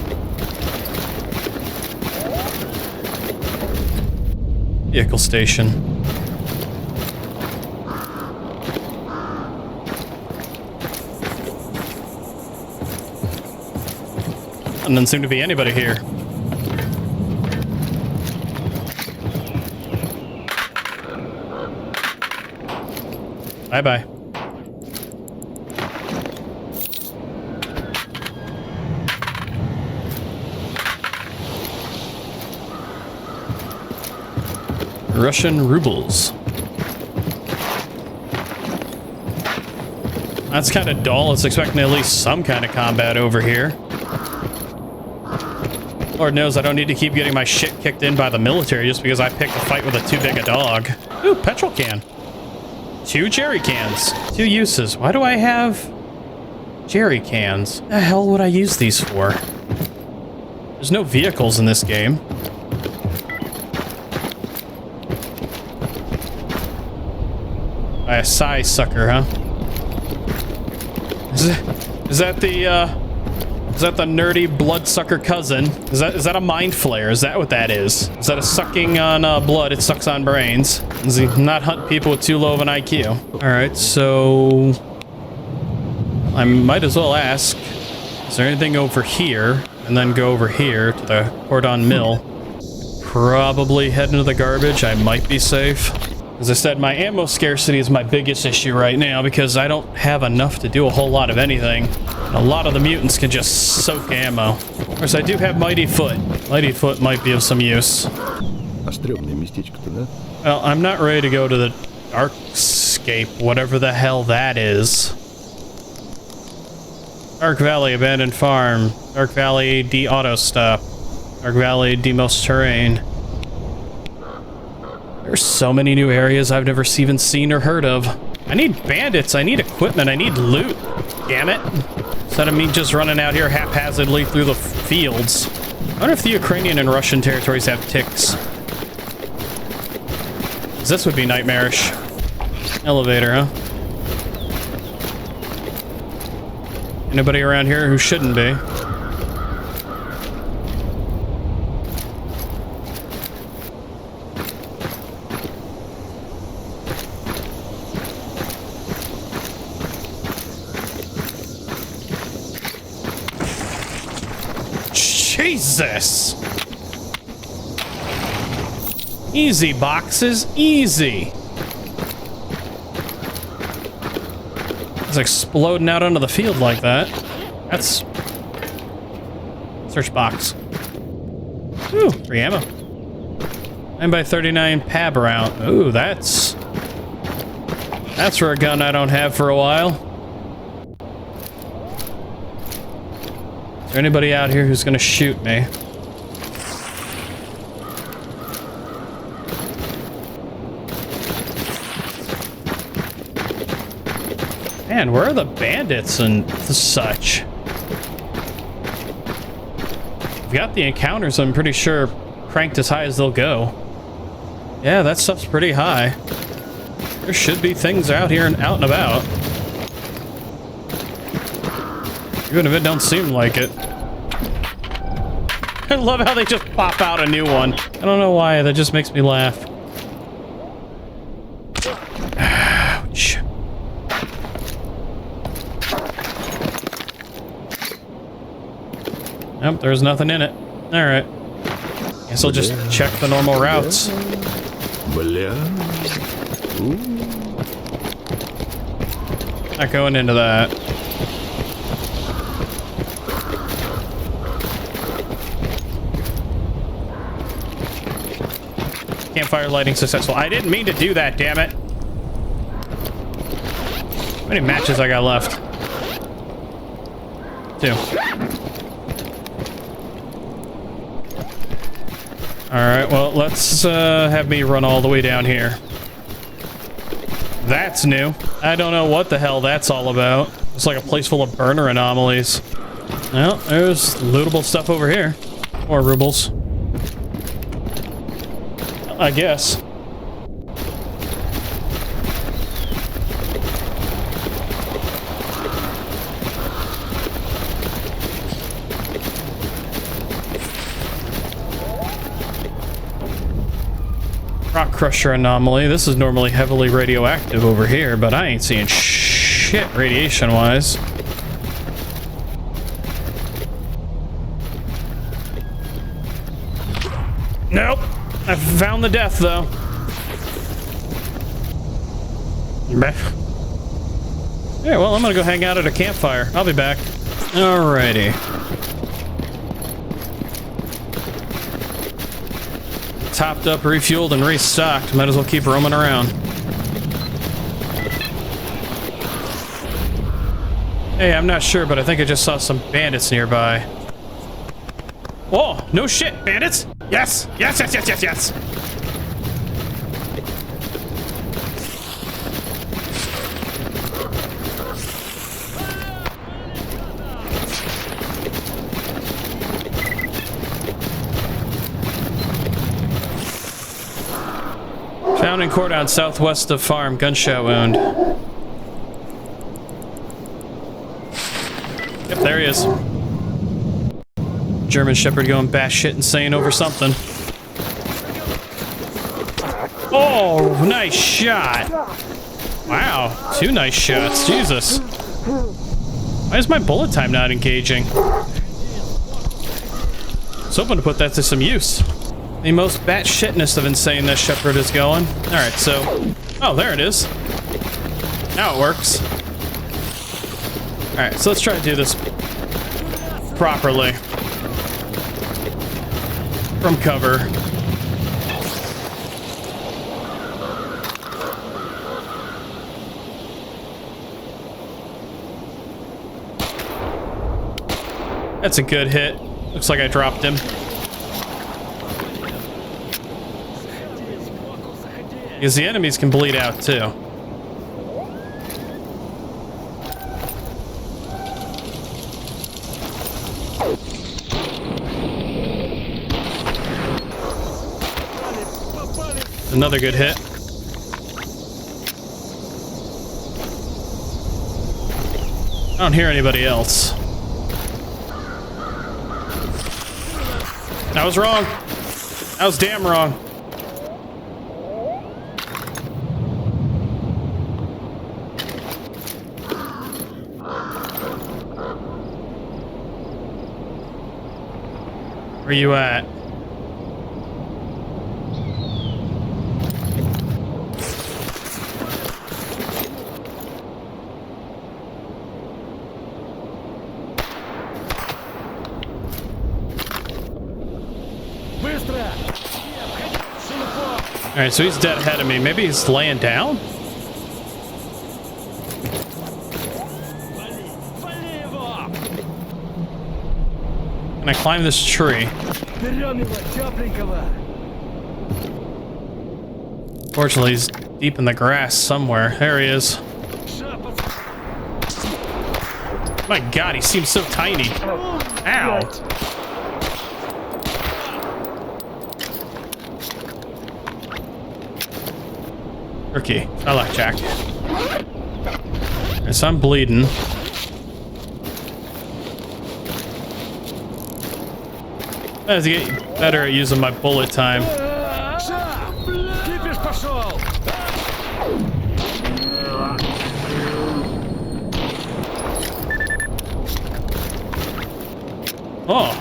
Vehicle station. And doesn't seem to be anybody here. Bye-bye. Russian rubles. That's kind of dull. It's expecting at least some kind of combat over here. Lord knows I don't need to keep getting my shit kicked in by the military just because I picked a fight with a too big a dog. Ooh, petrol can. 2 jerry cans. 2 uses. Why do I have jerry cans? The hell would I use these for? There's no vehicles in this game. By a size sucker, huh? Is that the nerdy bloodsucker cousin? Is that a mind flare? Is that what that is? Is that a sucking on blood? It sucks on brains. Does he not hunt people with too low of an IQ? All right, so I might as well ask: is there anything over here? And then go over here to the Cordon Mill. Probably head into the garbage. I might be safe. As I said, my ammo scarcity is my biggest issue right now because I don't have enough to do a whole lot of anything. And a lot of the mutants can just soak ammo. Of course, I do have Mighty Foot. Mighty Foot might be of some use. Well, I'm not ready to go to the Darkscape, whatever the hell that is. Dark Valley, Abandoned Farm. Dark Valley, D-Auto Stop. Dark Valley, D-Most Terrain. There's so many new areas I've never even seen or heard of. I need bandits, I need equipment, I need loot. Damn it. Instead of me just running out here haphazardly through the fields. I wonder if the Ukrainian and Russian territories have ticks. 'Cause this would be nightmarish. Elevator, huh? Anybody around here who shouldn't be? Jesus! Easy, boxes, easy. It's exploding out onto the field like that. That's... Search box. Ooh, free ammo. 9x39 PAB round. Ooh, that's for a gun I don't have for a while. Is there anybody out here who's gonna shoot me? Man, where are the bandits and such? We've got the encounters, I'm pretty sure, cranked as high as they'll go. Yeah, that stuff's pretty high. There should be things out here and out and about. Even if it don't seem like it. I love how they just pop out a new one. I don't know why, that just makes me laugh. Ouch. Nope, there's nothing in it. Alright. Guess I'll just check the normal routes. Not going into that. Campfire lighting successful. I didn't mean to do that, damn it. How many matches I got left? 2. Alright, well, let's have me run all the way down here. That's new. I don't know what the hell that's all about. It's like a place full of burner anomalies. Well, there's lootable stuff over here. More rubles. I guess. Rock Crusher Anomaly. This is normally heavily radioactive over here, but I ain't seeing shit radiation-wise. Nope. I found the death, though. Yeah, well, I'm gonna go hang out at a campfire. I'll be back. Alrighty. Topped up, refueled, and restocked. Might as well keep roaming around. Hey, I'm not sure, but I think I just saw some bandits nearby. Oh, no shit, bandits! Yes! Yes, yes, yes, yes, yes! Found in Cordon, southwest of farm, gunshot wound. Yep, there he is. German Shepherd going batshit insane over something. Oh, nice shot. Wow, 2 nice shots. Jesus. Why is my bullet time not engaging? I was hoping to put that to some use. The most batshitness of insane this Shepherd is going. Alright, so... Oh, there it is. Now it works. Alright, so let's try to do this properly. From cover. That's a good hit. Looks like I dropped him. Because the enemies can bleed out too. Another good hit. I don't hear anybody else. I was wrong. I was damn wrong. Where you at? Alright, so he's dead ahead of me. Maybe he's laying down? Can I climb this tree? Fortunately, he's deep in the grass somewhere. There he is. My god, he seems so tiny. Ow. Turkey. I like Jack. Okay, so I'm bleeding. I have to get better at using my bullet time. Oh.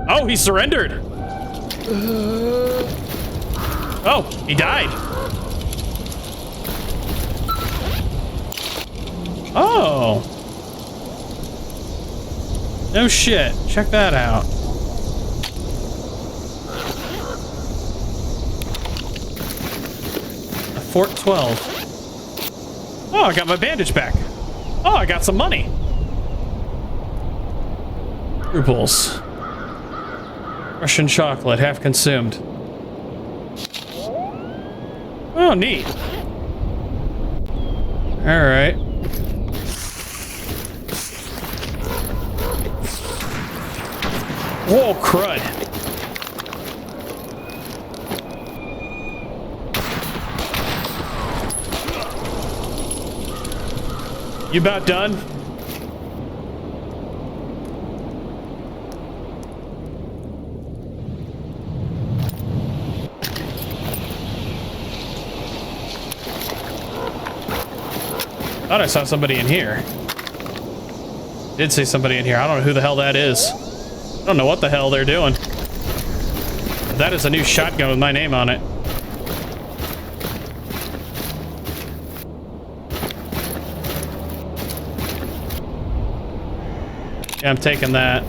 Oh, he surrendered. Oh, he died. Oh. No shit. Check that out. Fort 12. Oh, I got my bandage back. Oh, I got some money. Ruples. Russian chocolate, half consumed. Oh, neat. All right. Whoa, crud. You about done? Thought I saw somebody in here. Did see somebody in here. I don't know who the hell that is. I don't know what the hell they're doing. That is a new shotgun with my name on it. Yeah, I'm taking that.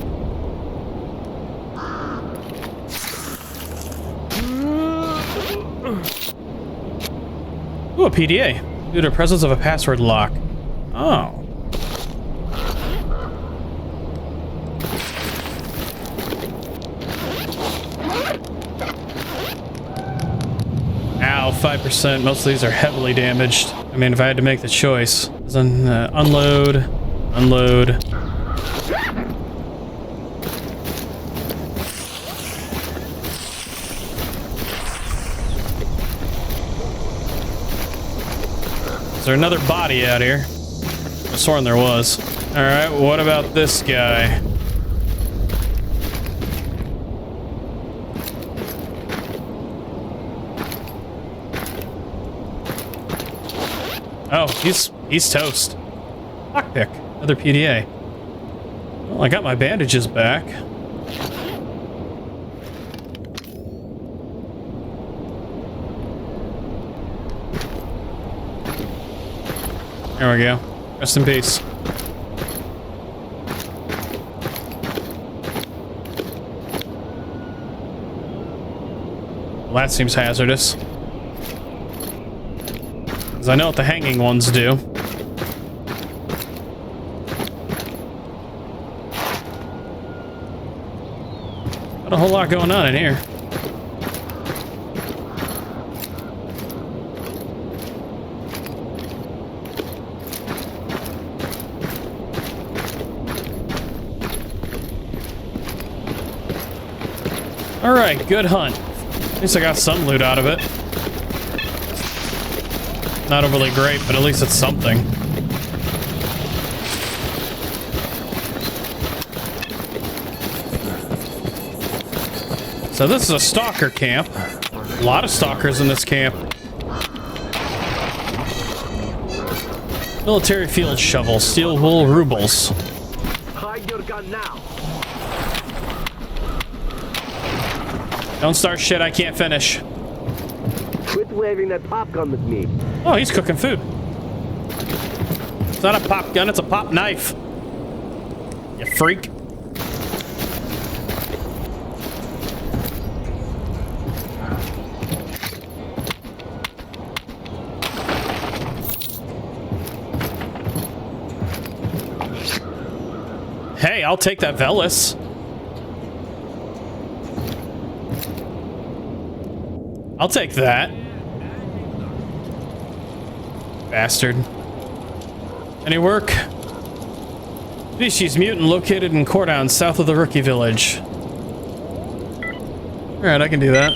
Ooh, a PDA. Due to the presence of a password lock. Oh. Ow, 5%. Most of these are heavily damaged. I mean, if I had to make the choice. Then unload, unload. Is there another body out here? I sworn there was. Alright, what about this guy? Oh, he's toast. Lockpick, another PDA. Well, I got my bandages back. There we go. Rest in peace. Well, that seems hazardous. Because I know what the hanging ones do. Not a whole lot going on in here. Alright, good hunt. At least I got some loot out of it. Not overly great, but at least it's something. So this is a stalker camp. A lot of stalkers in this camp. Military field shovel, steel wool rubles. Hide your gun now. Don't start shit I can't finish. Quit waving that pop gun with me. Oh, he's cooking food. It's not a pop gun, it's a pop knife. You freak. Hey, I'll take that Velis. I'll take that. Bastard. Any work? Species mutant located in Cordown, south of the Rookie Village. Alright, I can do that.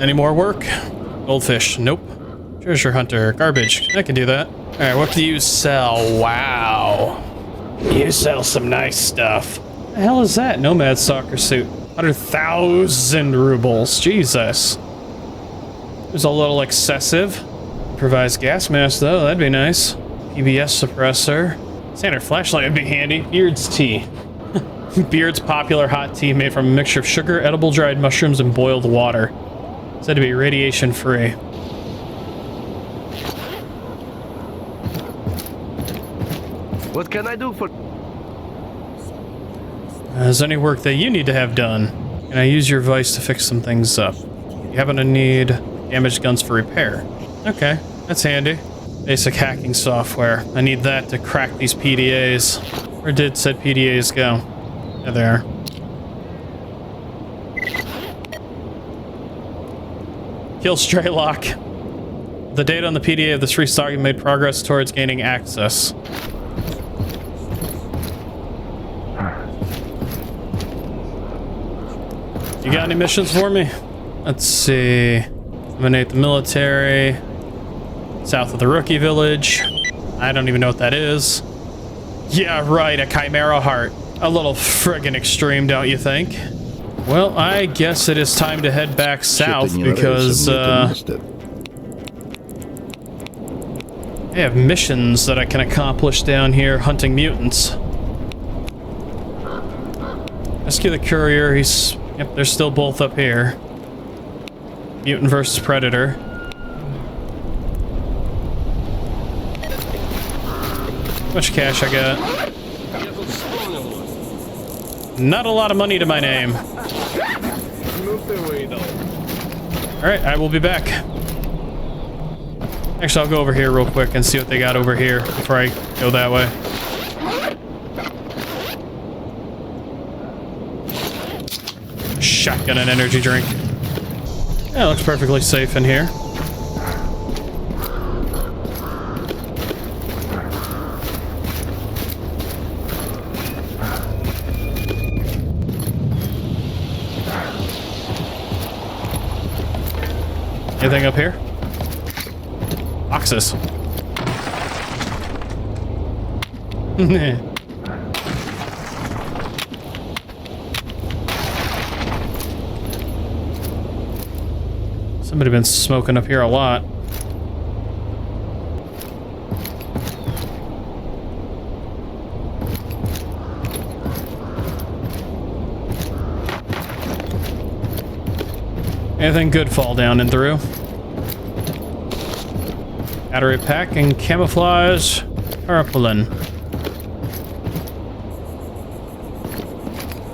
Any more work? Goldfish. Nope. Treasure hunter. Garbage. I can do that. Alright, what do you sell? Wow. You sell some nice stuff. What the hell is that? Nomad soccer suit. 100,000 rubles. Jesus. It was a little excessive. Improvised gas mask, though. That'd be nice. PBS suppressor. Standard flashlight would be handy. Beard's tea. Beard's popular hot tea made from a mixture of sugar, edible dried mushrooms, and boiled water. Said to be radiation free. What can I do for... Is there any work that you need to have done? Can I use your vice to fix some things up? You happen to need damaged guns for repair. Okay, that's handy. Basic hacking software. I need that to crack these PDAs. Where did said PDAs go? There they are. Kill Straylock. The data on the PDA of this restocking made progress towards gaining access. You got any missions for me? Let's see. Eliminate the military. South of the rookie village. I don't even know what that is. Yeah, right, a Chimera Heart. A little friggin' extreme, don't you think? Well, I guess it is time to head back south because, I have missions that I can accomplish down here hunting mutants. Rescue the courier, yep, they're still both up here. Mutant versus Predator. How much cash I got? Not a lot of money to my name. Alright, I will be back. Actually, I'll go over here real quick and see what they got over here before I go that way. Shotgun and energy drink. Yeah, looks perfectly safe in here. Anything up here? Boxes. Somebody been smoking up here a lot. Anything good fall down and through? Battery pack and camouflage tarpaulin.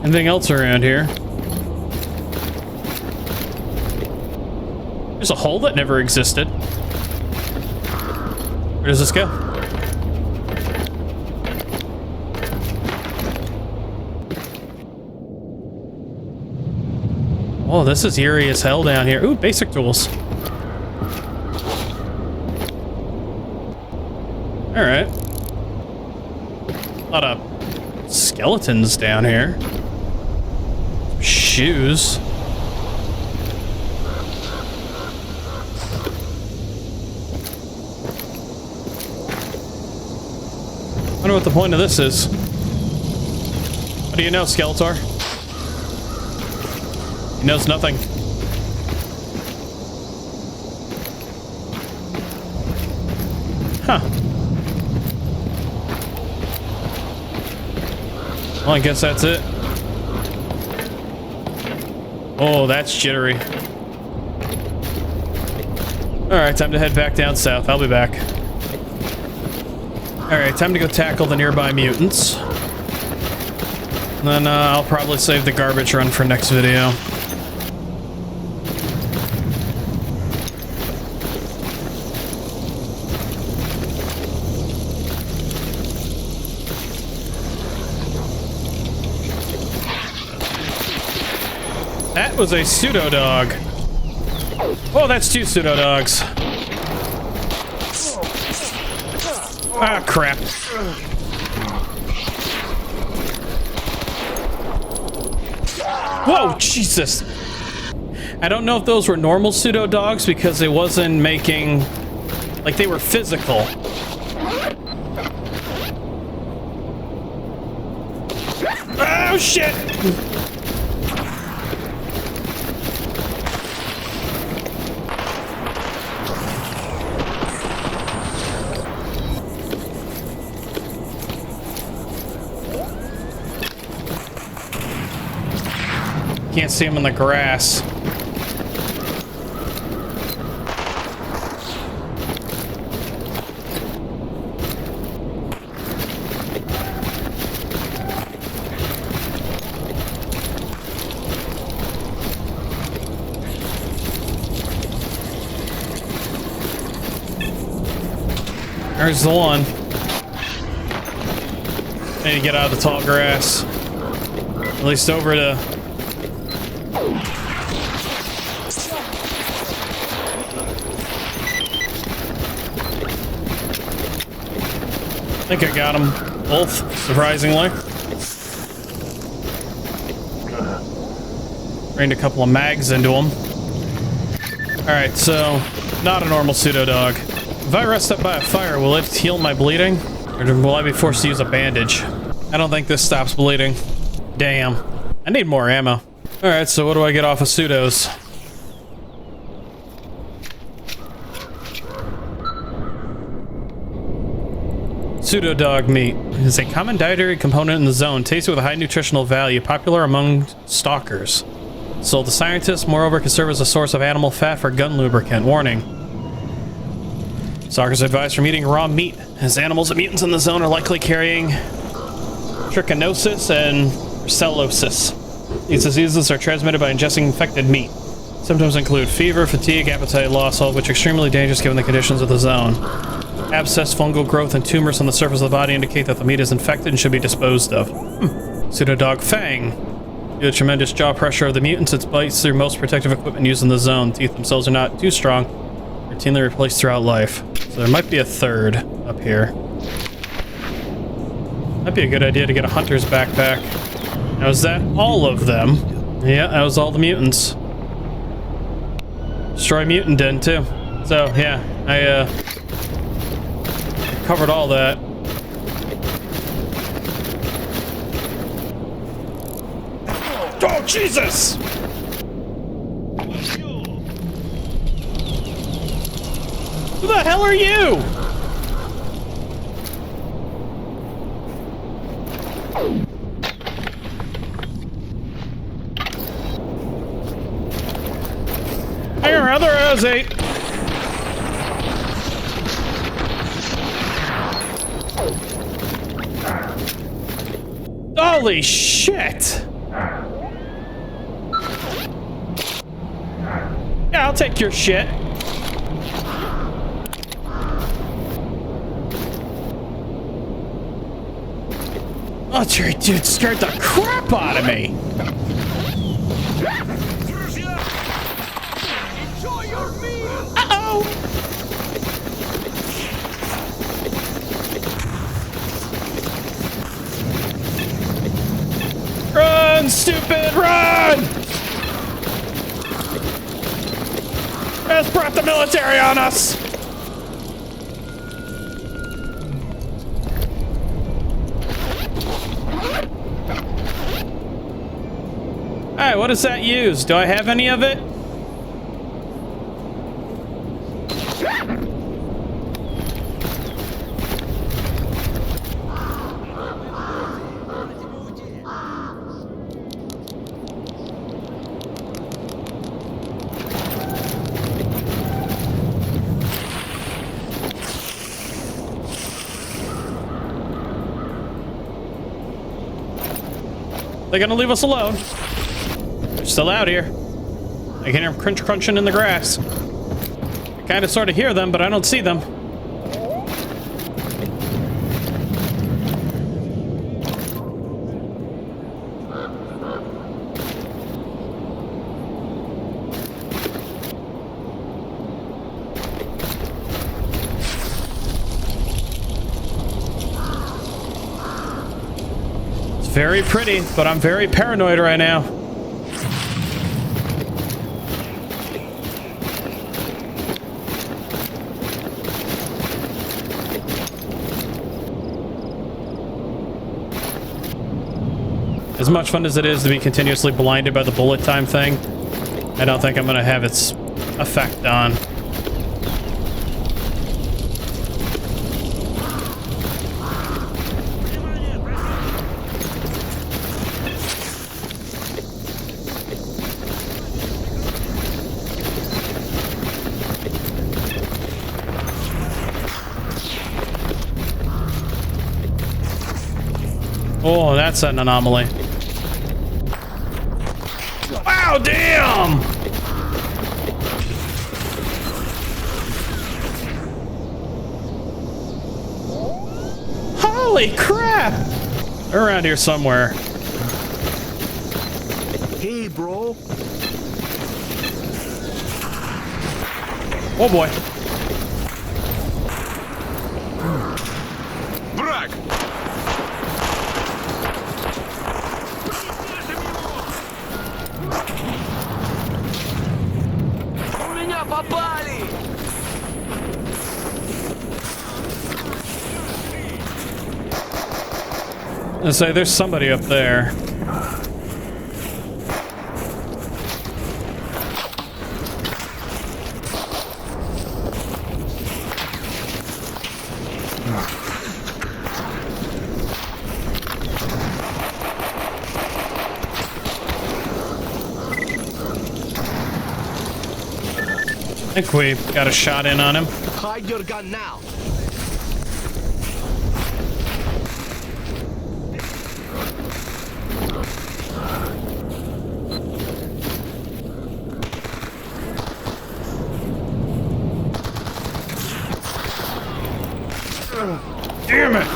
Anything else around here? There's a hole that never existed. Where does this go? Oh, this is eerie as hell down here. Ooh, basic tools. Alright. A lot of skeletons down here. Shoes. I wonder what the point of this is. What do you know, Skeletor? He knows nothing. Huh. Well, I guess that's it. Oh, that's jittery. Alright, time to head back down south. I'll be back. Alright, time to go tackle the nearby mutants. And then I'll probably save the garbage run for next video. That was a pseudo dog. Oh, that's two pseudo dogs. Ah, crap. Whoa, Jesus. I don't know if those were normal pseudo dogs because it wasn't making... like, they were physical. Oh, shit! Can't see him in the grass. There's the one. I need to get out of the tall grass. At least over to... I think I got them both, surprisingly. Rained a couple of mags into them. Alright, so, not a normal pseudo dog. If I rest up by a fire, will it heal my bleeding? Or will I be forced to use a bandage? I don't think this stops bleeding. Damn. I need more ammo. Alright, so what do I get off of pseudos? Pseudo dog meat is a common dietary component in the zone, tasted with a high nutritional value, popular among stalkers. Sold to scientists, moreover, can serve as a source of animal fat for gun lubricant. Warning. Stalkers are advised from eating raw meat, as animals and mutants in the zone are likely carrying trichinosis and brucellosis. These diseases are transmitted by ingesting infected meat. Symptoms include fever, fatigue, appetite loss, all of which are extremely dangerous given the conditions of the zone. Abscess, fungal growth, and tumors on the surface of the body indicate that the meat is infected and should be disposed of. Pseudodog Fang. Due to the tremendous jaw pressure of the mutants, it bites through most protective equipment used in the zone. Teeth themselves are not too strong, routinely replaced throughout life. So there might be a third up here. Might be a good idea to get a hunter's backpack. Now, is that all of them? Yeah, that was all the mutants. Destroy mutant den, too. So, yeah, I, covered all that. Oh, Jesus! Who the hell are you? Hang around, there is eight. Holy shit! Yeah, I'll take your shit. Oh, Jerry, dude, scared the crap out of me. Uh-oh! Run, stupid, run! Has brought the military on us! Alright, what does that use? Do I have any of it? They're gonna leave us alone. They're still out here. I can hear them crunching in the grass. I kind of sort of hear them, but I don't see them. Very pretty, but I'm very paranoid right now. As much fun as it is to be continuously blinded by the bullet time thing, I don't think I'm gonna have its effect on. Oh, that's an anomaly. Wow, damn! Holy crap! They're around here somewhere. Hey, bro. Oh boy. Брак! У меня попали! I say there's somebody up there. I think we got a shot in on him. Hide your gun now. Damn it!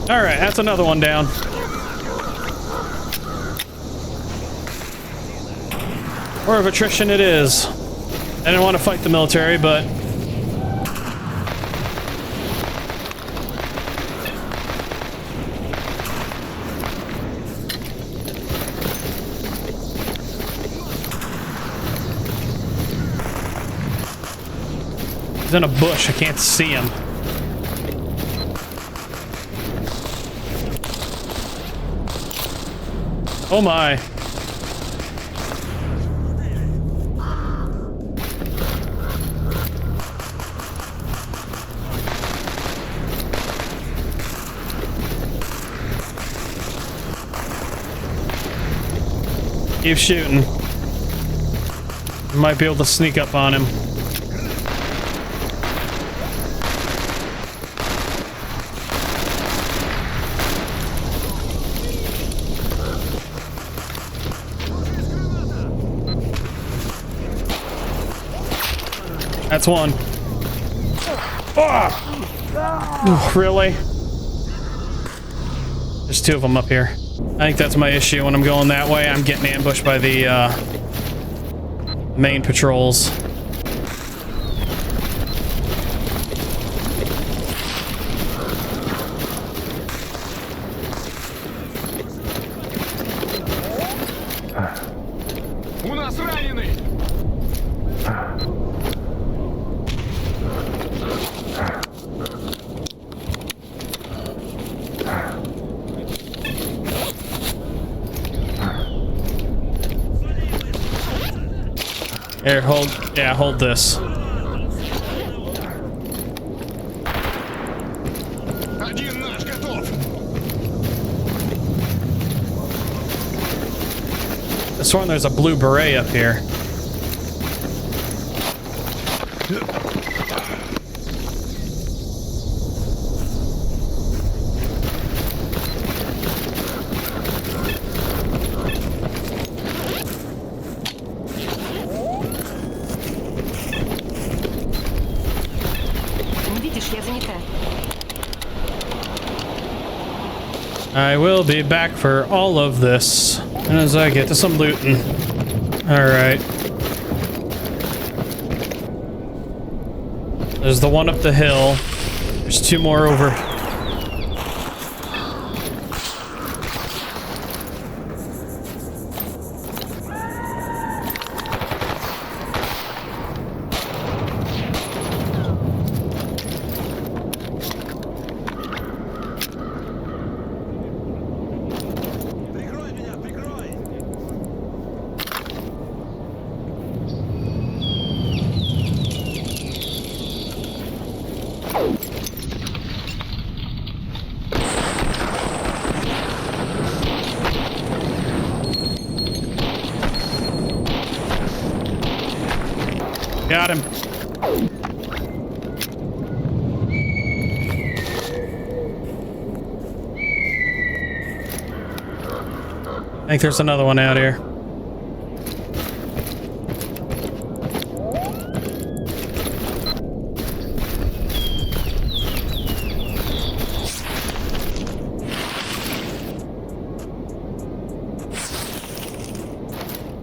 All right, that's another one down. War of attrition it is. I didn't want to fight the military, but... he's in a bush, I can't see him. Oh my. Keep shooting. Might be able to sneak up on him. That's one. Oh! Really? There's two of them up here. I think that's my issue when I'm going that way. I'm getting ambushed by the main patrols. У нас раненый! Here, hold. Yeah, hold this. Один наш готов! I sworn there's a blue beret up here. Видишь, я занята. I will be back for all of this as I get to some looting. Alright. There's the one up the hill. There's two more over. think there's another one out here.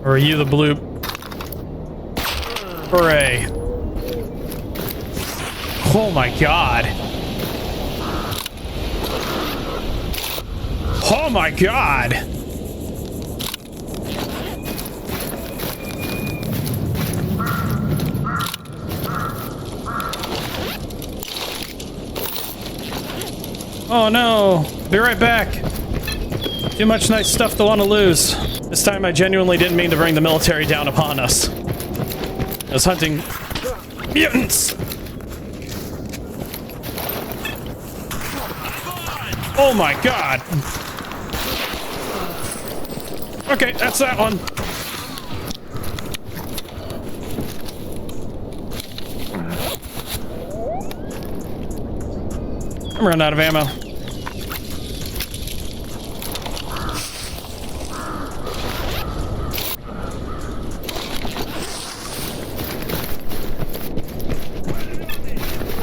Or are you the blue beret? Oh my god. Oh my god. Oh no. Be right back. Too much nice stuff to want to lose. This time I genuinely didn't mean to bring the military down upon us. I was hunting mutants. Oh my god. Okay, that's that one. I'm running out of ammo.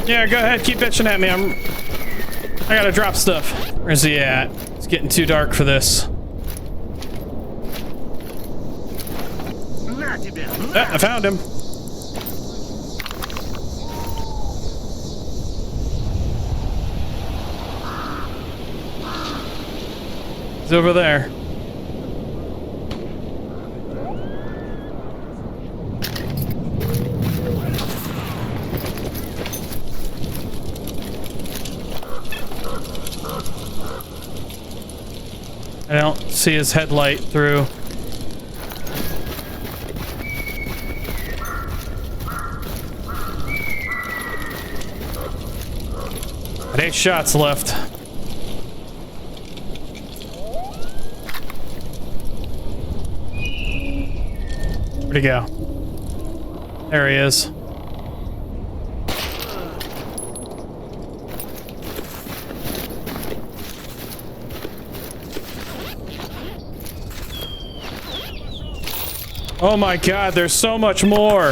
Yeah, go ahead, keep bitching at me. I gotta drop stuff. Where's he at? It's getting too dark for this. Ah, I found him. He's over there. I don't see his headlight through. Got 8 shots left. Where'd he go? There he is. Oh my god, there's so much more.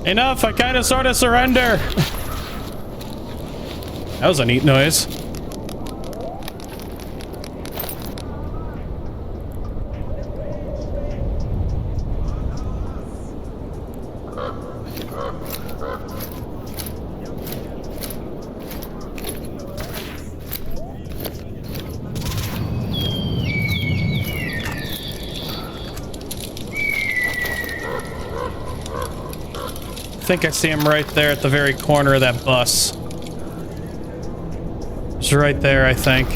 Enough, I kind of sort of surrender. That was a neat noise. I think I see him right there at the very corner of that bus. It's right there, I think.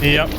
Yep.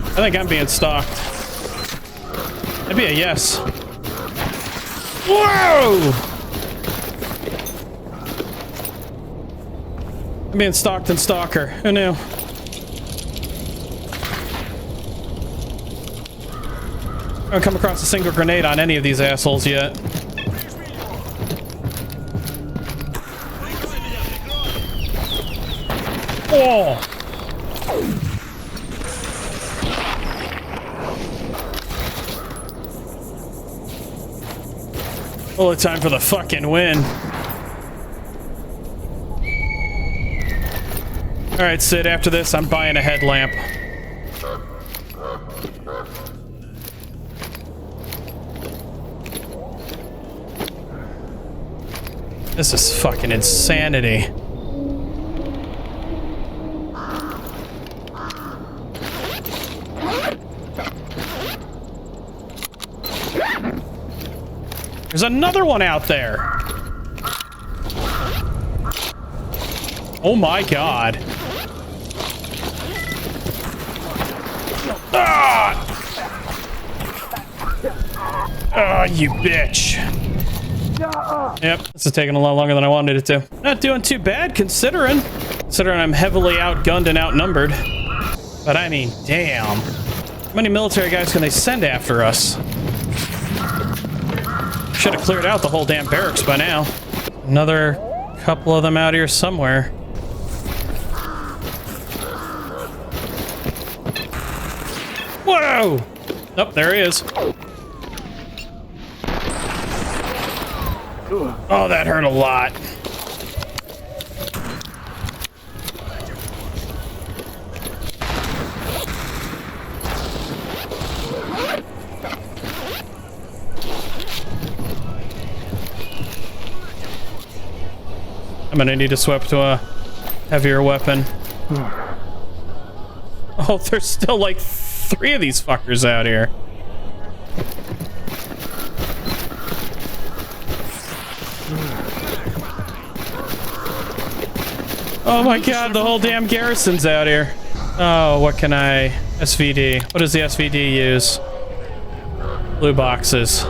I think I'm being stalked. That'd be a yes. Whoa! I'm being stalked and Stalker. Who knew? I haven't come across a single grenade on any of these assholes yet. Oh! Bullet time for the fucking win. Alright, Sid, after this, I'm buying a headlamp. This is fucking insanity. There's another one out there. Oh my god. Ah! Oh, you bitch. Yep, this is taking a lot longer than I wanted it to. Not doing too bad considering I'm heavily outgunned and outnumbered. But I mean, damn. How many military guys can they send after us? Should have cleared out the whole damn barracks by now. Another couple of them out here somewhere. Whoa! Oh, there he is. Oh, that hurt a lot. I'm gonna need to swap to a heavier weapon. Oh, there's still like 3 of these fuckers out here. Oh my god, the whole damn garrison's out here. Oh, what can I... SVD. What does the SVD use? Blue boxes.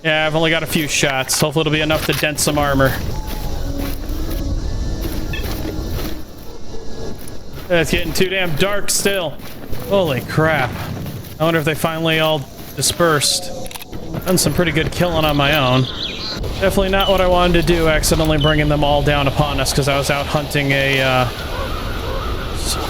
Yeah, I've only got a few shots. Hopefully it'll be enough to dent some armor. It's getting too damn dark still. Holy crap. I wonder if they finally all dispersed. Done some pretty good killing on my own. Definitely not what I wanted to do, accidentally bringing them all down upon us because I was out hunting a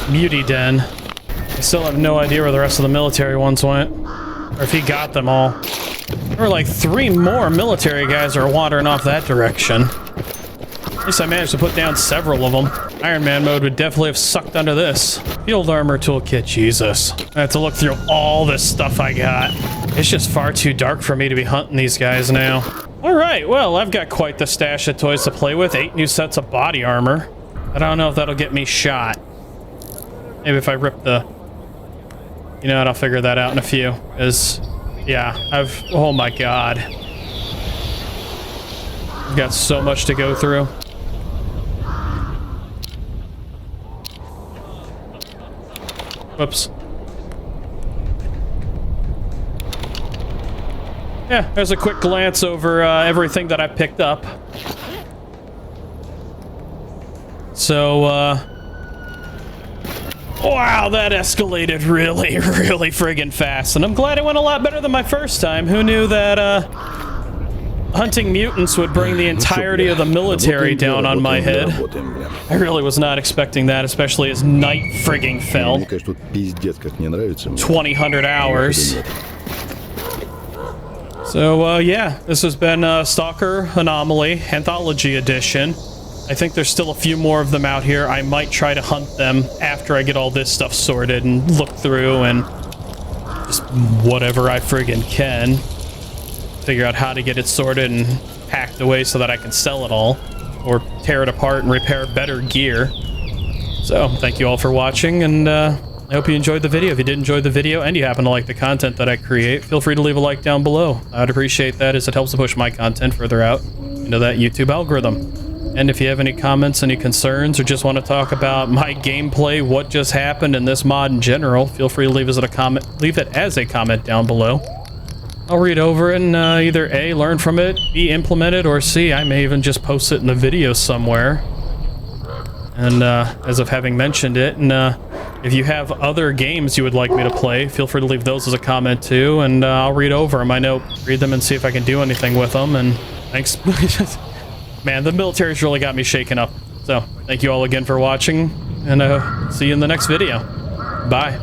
muty den. I still have no idea where the rest of the military ones went. Or if he got them all. There were like 3 more military guys that are wandering off that direction. At least I managed to put down several of them. Iron Man mode would definitely have sucked under this. Field armor toolkit, Jesus. I have to look through all this stuff I got. It's just far too dark for me to be hunting these guys now. Alright, well, I've got quite the stash of toys to play with. 8 new sets of body armor. I don't know if that'll get me shot. Maybe if I rip the... You know what, I'll figure that out in a few. Yeah, oh my god. I've got so much to go through. Whoops. Yeah, there's a quick glance over everything that I picked up. So, wow, that escalated really, really friggin' fast. And I'm glad it went a lot better than my first time. Who knew that, hunting mutants would bring the entirety of the military down on my head. I really was not expecting that, especially as night frigging fell. 2000 hours. So, yeah, this has been Stalker Anomaly Anthology Edition. I think there's still a few more of them out here. I might try to hunt them after I get all this stuff sorted and look through and just whatever I friggin' can. Figure out how to get it sorted and packed away so that I can sell it all. Or tear it apart and repair better gear. So, thank you all for watching, and I hope you enjoyed the video. If you did enjoy the video and you happen to like the content that I create, feel free to leave a like down below. I'd appreciate that as it helps to push my content further out into that YouTube algorithm. And if you have any comments, any concerns, or just want to talk about my gameplay, what just happened, and this mod in general, feel free to leave it as a comment down below. I'll read over it and either A, learn from it, B, implement it, or C, I may even just post it in the video somewhere. And as of having mentioned it, and if you have other games you would like me to play, feel free to leave those as a comment too, and I'll read over them. I know, read them and see if I can do anything with them, and thanks. Man, the military's really got me shaken up. So, thank you all again for watching, and see you in the next video. Bye.